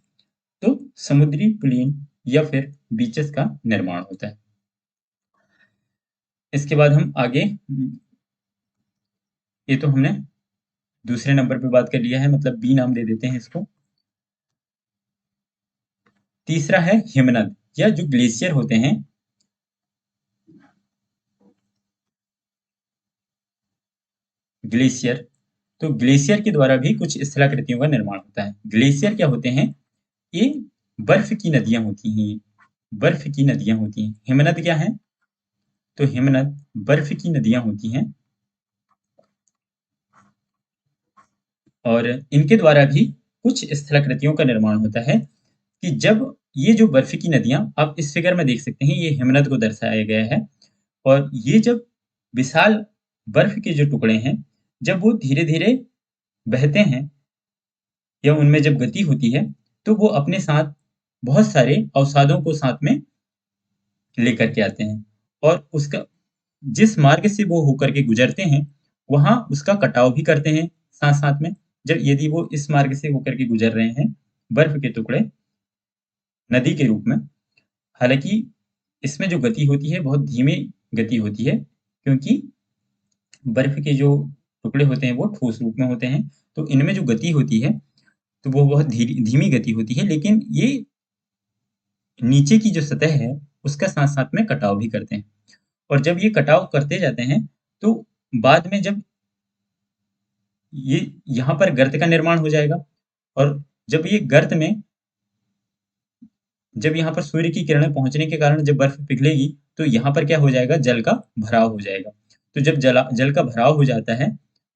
तो समुद्री प्लेन या फिर बीचेस का निर्माण होता है। इसके बाद हम आगे, ये तो हमने दूसरे नंबर पे बात कर लिया है, मतलब बी नाम दे देते हैं इसको। तीसरा है हिमनद, या जो ग्लेशियर होते हैं। ग्लेशियर, तो ग्लेशियर के द्वारा भी कुछ स्थलाकृतियों का निर्माण होता है। ग्लेशियर क्या होते हैं? ये बर्फ की नदियां होती हैं, ये बर्फ की नदियां होती हैं। हिमनद क्या है? तो हिमनद बर्फ की नदियां होती हैं, और इनके द्वारा भी कुछ स्थलाकृतियों का निर्माण होता है। कि जब ये जो बर्फ की नदियां, आप इस फिगर में देख सकते हैं, ये हिमनद को दर्शाया गया है। और ये जब विशाल बर्फ के जो टुकड़े हैं, जब वो धीरे धीरे बहते हैं या उनमें जब गति होती है, तो वो अपने साथ बहुत सारे अवसादों को साथ में लेकर के आते हैं। और उसका जिस मार्ग से वो होकर के गुजरते हैं, वहां उसका कटाव भी करते हैं साथ साथ में। जब यदि वो इस मार्ग से होकर के गुजर रहे हैं, बर्फ के टुकड़े नदी के रूप में, हालांकि इसमें जो गति होती है बहुत धीमी गति होती है, क्योंकि बर्फ के जो टुकड़े होते हैं वो ठोस रूप में होते हैं, तो इनमें जो गति होती है तो वो बहुत धीमी गति होती है। लेकिन ये नीचे की जो सतह है उसका साथ साथ में कटाव भी करते हैं। और जब ये कटाव करते जाते हैं, तो बाद में जब ये यहाँ पर गर्त का निर्माण हो जाएगा, और जब ये गर्त में, जब यहाँ पर सूर्य की किरणें पहुंचने के कारण जब बर्फ पिघलेगी, तो यहाँ पर क्या हो जाएगा? जल का भराव हो जाएगा। तो जब जल का भराव हो जाता है,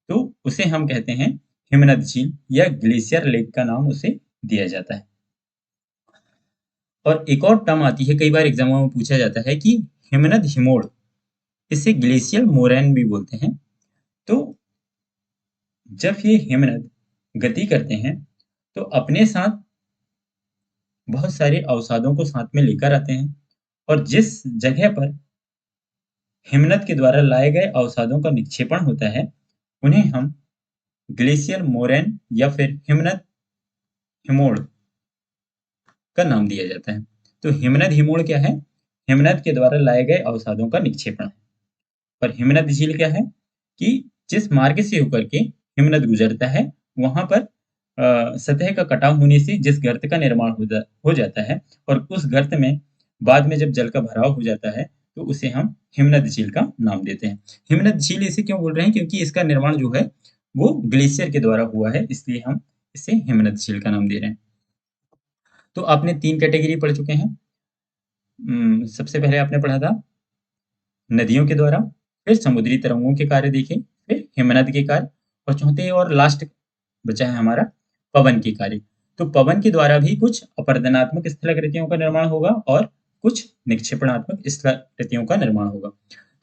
तो उसे हम कहते हैं हिमनद झील, या ग्लेशियर लेक का नाम उसे दिया जाता है। और एक और टर्म आती है, कई बार एग्जामों में पूछा जाता है कि हिमनद हिमोड़, इसे ग्लेशियल मोरैन भी बोलते हैं। तो जब ये हिमनद गति करते हैं, तो अपने साथ बहुत सारे अवसादों को साथ में लेकर आते हैं, और जिस जगह पर हिमनद के द्वारा लाए गए अवसादों का निक्षेपण होता है, उन्हें हम ग्लेशियर मोरैन या फिर हिमनद हिमोड़ का नाम दिया जाता है। तो हिमनद हिमोड़ क्या है? हिमनद के द्वारा लाए गए अवसादों का निक्षेपण है। और हिमनद झील क्या है? कि जिस मार्ग से होकर के हिमनद गुजरता है, वहां पर सतह का कटाव होने से जिस गर्त का निर्माण हो जाता है, और उस गर्त में बाद में जब जल का भराव हो जाता है, तो उसे हम हिमनद झील का नाम देते हैं। हिमनद झील इसे क्यों बोल रहे हैं? क्योंकि इसका निर्माण जो है वो ग्लेशियर के द्वारा हुआ है, इसलिए हम इसे हिमनद झील का नाम दे रहे हैं। तो आपने 3 कैटेगरी पढ़ चुके हैं। सबसे पहले आपने पढ़ा था नदियों के द्वारा, फिर समुद्री तरंगों के कार्य देखे, फिर हिमनद के कार्य, और चौथे और लास्ट बचा है हमारा पवन के कार्य। तो पवन के द्वारा भी कुछ अपरदनात्मक स्थलाकृतियों का निर्माण होगा, और कुछ निक्षेपणात्मक स्थलाकृतियों का निर्माण होगा।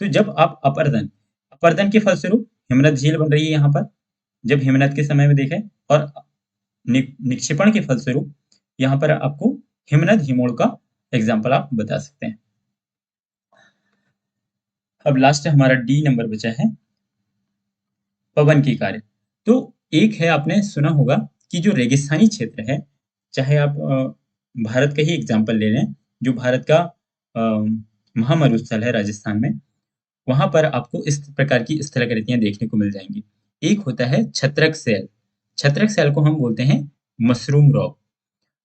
तो जब आप अपर्दन अपर्दन के फलस्वरूप हिमनद झील बन रही है यहाँ पर, जब हिमनद के समय में देखें, और निक्षेपण के फलस्वरूप यहाँ पर आपको हिमनद हिमोड़ का एग्जाम्पल आप बता सकते हैं। अब लास्ट हमारा डी नंबर बचा है पवन की कार्य। तो एक है, आपने सुना होगा कि जो रेगिस्तानी क्षेत्र है, चाहे आप भारत का ही एग्जाम्पल ले लें, जो भारत का महामरुस्थल है राजस्थान में, वहां पर आपको इस प्रकार की स्थलाकृतियां देखने को मिल जाएंगी। एक होता है छत्रक सेल। छत्रक सेल को हम बोलते हैं मशरूम रॉक।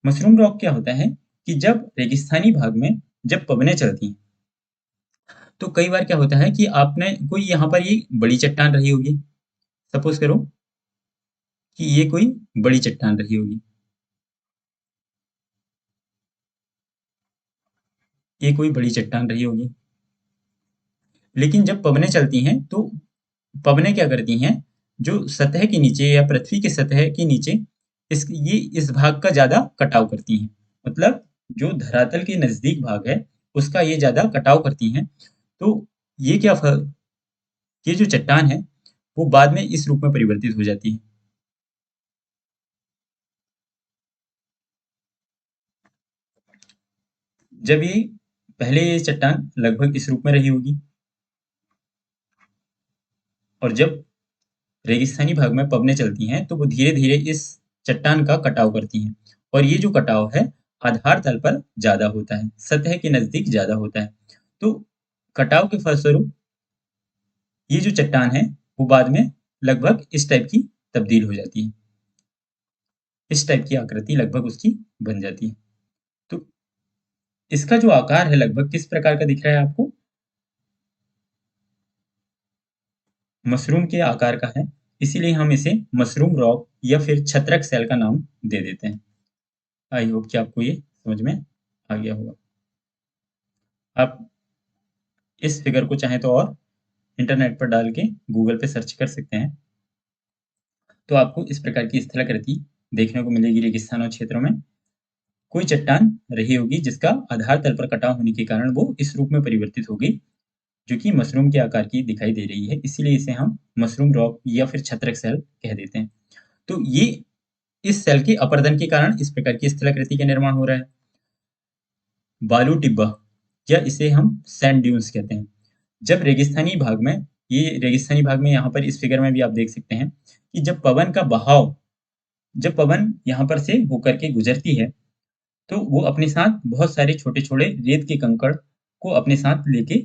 मशरूम रॉक क्या होता है? कि जब रेगिस्तानी भाग में जब पवनें चलती हैं, तो कई बार क्या होता है कि आपने कोई यहाँ पर ये बड़ी चट्टान रही होगी, सपोज करो कि ये कोई बड़ी चट्टान रही होगी, ये कोई बड़ी चट्टान रही होगी। लेकिन जब पवनें चलती हैं, तो पवनें क्या करती हैं? जो सतह के नीचे या पृथ्वी के सतह के नीचे इस भाग का ज्यादा कटाव करती हैं। मतलब जो धरातल के नजदीक भाग है, उसका ये ज्यादा कटाव करती हैं। तो ये ये जो चट्टान है, वो बाद में इस रूप में परिवर्तित हो जाती है। जब ये पहले ये चट्टान लगभग इस रूप में रही होगी, और जब रेगिस्तानी भाग में पवनें चलती हैं तो वो धीरे धीरे इस चट्टान का कटाव करती हैं, और ये जो कटाव है आधार तल पर ज्यादा होता है, सतह के नजदीक ज्यादा होता है। तो कटाव के फलस्वरूप ये जो चट्टान है वो बाद में लगभग इस टाइप की तब्दील हो जाती है, इस टाइप की आकृति लगभग उसकी बन जाती है। तो इसका जो आकार है लगभग किस प्रकार का दिख रहा है आपको? मशरूम के आकार का है, इसीलिए हम इसे मशरूम रॉक या फिर छत्रक सेल का नाम दे देते हैं। आई होप कि आपको ये समझ में आ गया होगा। आप इस फिगर को चाहें तो और इंटरनेट पर डाल के गूगल पे सर्च कर सकते हैं, तो आपको इस प्रकार की स्थलाकृति देखने को मिलेगी। रेगिस्तानों क्षेत्रों में कोई चट्टान रही होगी जिसका आधार तल पर कटाव होने के कारण वो इस रूप में परिवर्तित हो गई, जो कि मशरूम के आकार की दिखाई दे रही है, इसीलिए इसे हम मशरूम रॉक या फिर छत्रक सेल कह देते हैं। तो ये इस सेल के अपरदन के कारण इस प्रकार की स्थलाकृति का निर्माण हो रहा है। बालू टिब्बा या इसे हम सैंड ड्यून्स कहते हैं। जब रेगिस्तानी भाग में, ये रेगिस्तानी भाग में यहाँ पर इस फिगर में भी आप देख सकते हैं कि जब पवन का बहाव, जब पवन यहाँ पर से होकर के गुजरती है तो वो अपने साथ बहुत सारे छोटे छोटे रेत के कंकड़ को अपने साथ लेके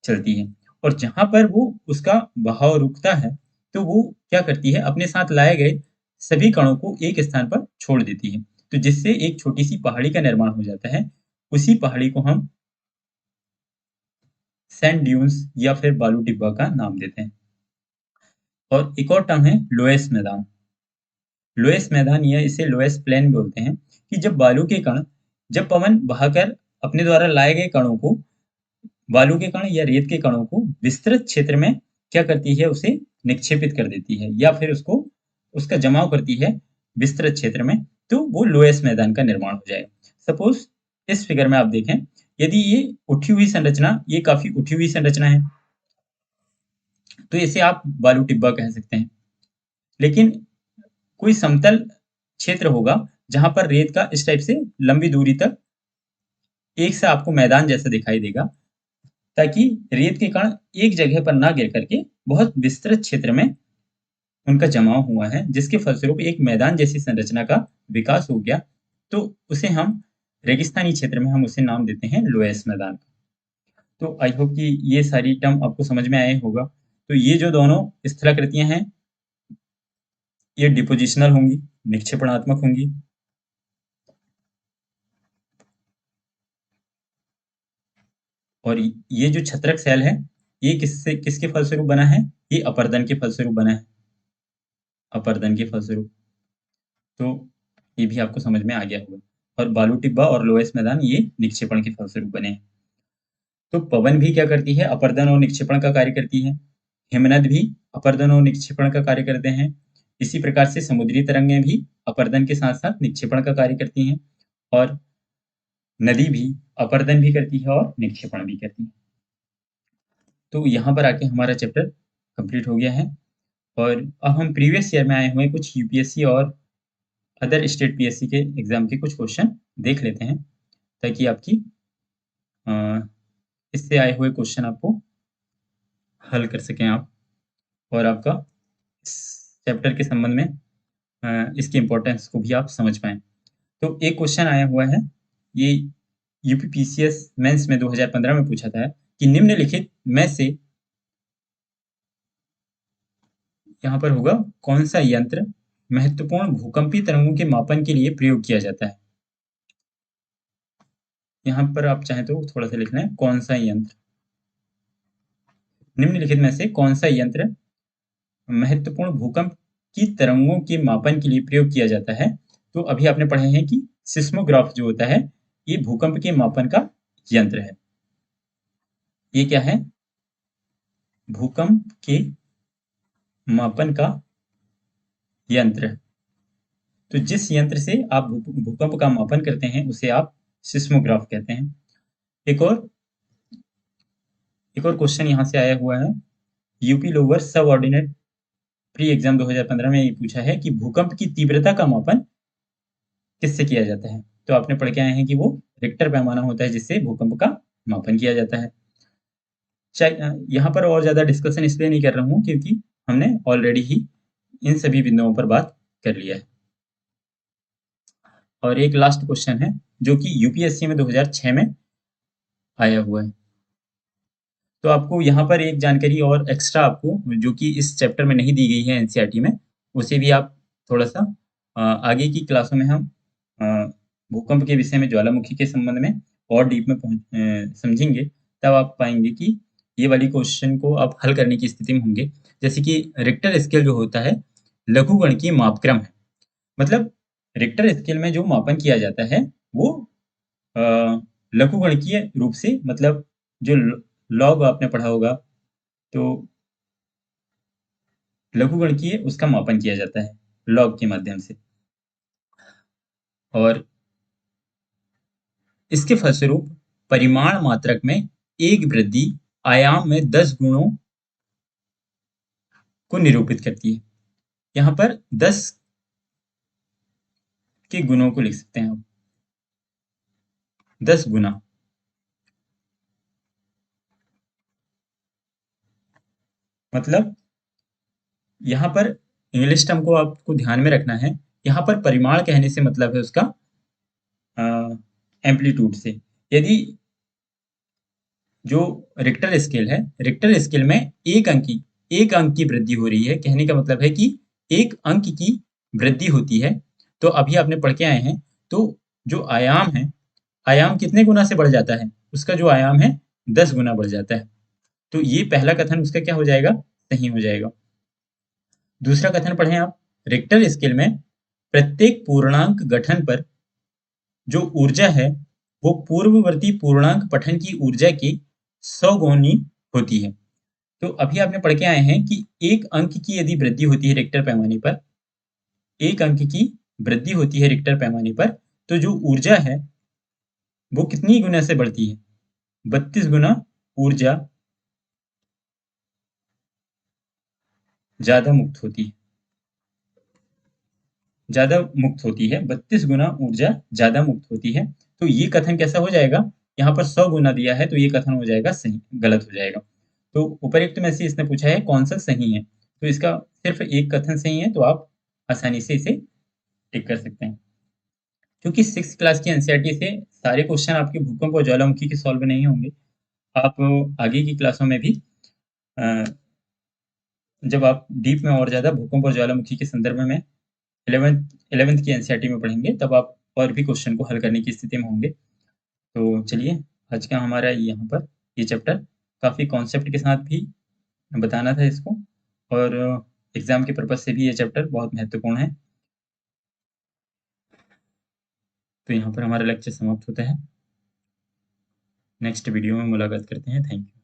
चलती है, और जहां पर वो उसका बहाव रुकता है तो वो क्या करती है, अपने साथ लाए गए सभी कणों को एक स्थान पर छोड़ देती है, तो जिससे एक छोटी सी पहाड़ी का निर्माण हो जाता है। उसी पहाड़ी को हम सैंड ड्यून्स या फिर बालू टिब्बा का नाम देते हैं। और एक और टर्म है लोएस मैदान। लोएस मैदान या इसे लोएस प्लेन बोलते हैं कि जब बालू के कण, जब पवन बहाकर अपने द्वारा लाए गए कणों को, बालू के कण या रेत के कणों को विस्तृत क्षेत्र में क्या करती है, उसे निक्षेपित कर देती है या फिर उसको उसका जमाव करती है विस्तृत क्षेत्र में, तो वो लोएस मैदान का निर्माण हो जाए। सपोज इस फिगर में आप देखें, यदि ये उठी हुई संरचना, ये काफी उठी हुई संरचना है, तो इसे आप बालू टिब्बा कह सकते हैं। लेकिन कोई समतल क्षेत्र होगा जहां पर रेत का इस टाइप से लंबी दूरी तक एक सा आपको मैदान जैसा दिखाई देगा, ताकि रेत के कण एक जगह पर ना गिर करके बहुत विस्तृत क्षेत्र में उनका जमाव हुआ है, जिसके फलस्वरूप एक मैदान जैसी संरचना का विकास हो गया। तो उसे हम रेगिस्तानी क्षेत्र में हम उसे नाम देते हैं लोएस मैदान। तो आई होप कि ये सारी टर्म आपको समझ में आए होगा। तो ये जो दोनों स्थलाकृतियां हैं ये डिपोजिशनल होंगी, निक्षेपणात्मक होंगी, और ये जो छत्रक सेल है ये किसके फलस्वरूप बना है, ये अपरदन के फलस्वरूप बना है, अपरदन के फलस्वरूप। तो ये भी आपको समझ में आ गया होगा। और बालू टिब्बा और लोएस मैदान ये निक्षेपण के फलस्वरूप बने हैं। तो पवन भी क्या करती है, अपरदन और निक्षेपण का कार्य करती है। हिमनद भी अपरदन और निक्षेपण का कार्य करते हैं। इसी प्रकार से समुद्री तरंगें भी अपरदन के साथ साथ निक्षेपण का कार्य करती हैं, और नदी भी अपरदन भी करती है और निक्षेपण भी करती है। तो यहाँ पर आके हमारा चैप्टर कंप्लीट हो गया है, और अब हम प्रीवियस ईयर में आए हुए कुछ यूपीएससी और अदर स्टेट पीएससी के एग्जाम के कुछ क्वेश्चन देख लेते हैं, ताकि आपकी इससे आए हुए क्वेश्चन आपको हल कर सकें आप, और आपका इस चैप्टर के संबंध में इसकी इम्पोर्टेंस को भी आप समझ पाएं। तो एक क्वेश्चन आया हुआ है, ये यूपीपीसीएस मेंस में 2015 में पूछा था कि निम्नलिखित में से यहाँ पर होगा कौन सा यंत्र महत्वपूर्ण भूकंपीय तरंगों के मापन के लिए प्रयोग किया जाता है। यहाँ पर आप चाहें तो थोड़ा सा लिखना है, कौन सा यंत्र, निम्नलिखित में से कौन सा यंत्र महत्वपूर्ण भूकंप की तरंगों के मापन के लिए प्रयोग किया जाता है। तो अभी आपने पढ़े हैं कि सिस्मोग्राफ जो होता है ये भूकंप के मापन का यंत्र है। ये क्या है, भूकंप के मापन का यंत्र। तो जिस यंत्र से आप भूकंप का मापन करते हैं उसे आप सिस्मोग्राफ कहते हैं। एक और क्वेश्चन यहाँ से आया हुआ है, यूपी लोअर सब ऑर्डिनेट प्री एग्जाम 2015 में ये पूछा है कि भूकंप की तीव्रता का मापन किससे किया जाता है। तो आपने पढ़ के आए हैं कि वो रिक्टर पैमाना होता है जिससे भूकंप का मापन किया जाता है। यहाँ पर और ज़्यादा डिस्कशन इसलिए नहीं कर रहा हूँ क्योंकि हमने ऑलरेडी ही इन सभी बिंदुओं पर बात कर लिया है। और एक लास्ट क्वेश्चन है जो कि यूपीएससी में 2006 में आया हुआ है। तो आपको यहाँ पर एक जानकारी और एक्स्ट्रा आपको जो कि इस चैप्टर में नहीं दी गई है एनसीईआरटी में, उसे भी आप थोड़ा-सा आगे की क्लासों में हम अ, भूकंप के विषय में ज्वालामुखी के संबंध में और डीप में समझेंगे, तब आप पाएँगे कि ये वाली क्वेश्चन को आप हल करने की स्थिति में होंगे। जैसे कि रिक्टर स्केल जो होता है, लघुगणकीय मापक्रम है। मतलब रिक्टर स्केल में जो मापन किया जाता है, वो अ, लघुगणकीय रूप से मतलब जो लॉग आपने पढ़ा होगा, तो लघुगणकीय उसका मापन किया जाता है लॉग के माध्यम से। और इसके फलस्वरूप परिमाण मात्रक में एक वृद्धि आयाम में 10 गुणों को निरूपित करती है। यहाँ पर 10 के गुणों को लिख सकते हैं आप, 10 गुना। मतलब यहाँ पर इंग्लिश टर्म को आपको ध्यान में रखना है। यहाँ पर परिमाण कहने से मतलब है उसका एम्पलीट्यूड से। यदि जो रिक्टर स्केल है, रिक्टर स्केल में एक अंक की वृद्धि हो रही है, कहने का मतलब है कि एक अंक की वृद्धि होती है। तो अभी आपने पढ़ के आए हैं, तो जो आयाम है, आयाम कितने गुना से बढ़ जाता है? उसका जो आयाम है 10 गुना बढ़ जाता है। तो ये पहला कथन उसका क्या हो जाएगा? सही हो जाएगा। दूसरा कथन पढ़ें आप, रिक्टर स्केल में प्रत्येक पूर्णांक गठन पर जो ऊर्जा है वो पूर्ववर्ती पूर्णांक पठन की ऊर्जा की 100 गुनी होती है। तो अभी आपने पढ़ के आए हैं कि एक अंक की यदि वृद्धि होती है रिक्टर पैमाने पर, एक अंक की वृद्धि होती है रिक्टर पैमाने पर, तो जो ऊर्जा है वो कितनी गुना से बढ़ती है? 32 गुना ऊर्जा ज्यादा मुक्त होती है। ज्यादा मुक्त होती है, 32 गुना ऊर्जा ज्यादा मुक्त होती है। तो ये कथन कैसा हो जाएगा? यहाँ पर 100 गुना दिया है तो ये कथन हो जाएगा सही, गलत हो जाएगा। तो उपरोक्त में से इसने पूछा है कौन सा सही है, तो इसका सिर्फ एक कथन सही है, तो आप आसानी से इसे टिक कर सकते हैं। क्योंकि 6th क्लास की एनसीईआरटी से सारे क्वेश्चन आपके भूकंप और ज्वालामुखी के सॉल्व नहीं होंगे। आप आगे की क्लासों में भी अ, जब आप डीप में और ज्यादा भूकंप और ज्वालामुखी के संदर्भ में 11th की एनसीईआरटी में पढ़ेंगे, तब आप और भी क्वेश्चन को हल करने की स्थिति में होंगे। तो चलिए, आज का हमारा यहाँ पर ये चैप्टर काफ़ी कॉन्सेप्ट के साथ भी बताना था इसको, और एग्ज़ाम के पर्पज़ से भी ये चैप्टर बहुत महत्वपूर्ण है। तो यहाँ पर हमारा लेक्चर समाप्त होता है। नेक्स्ट वीडियो में मुलाकात करते हैं। Thank you.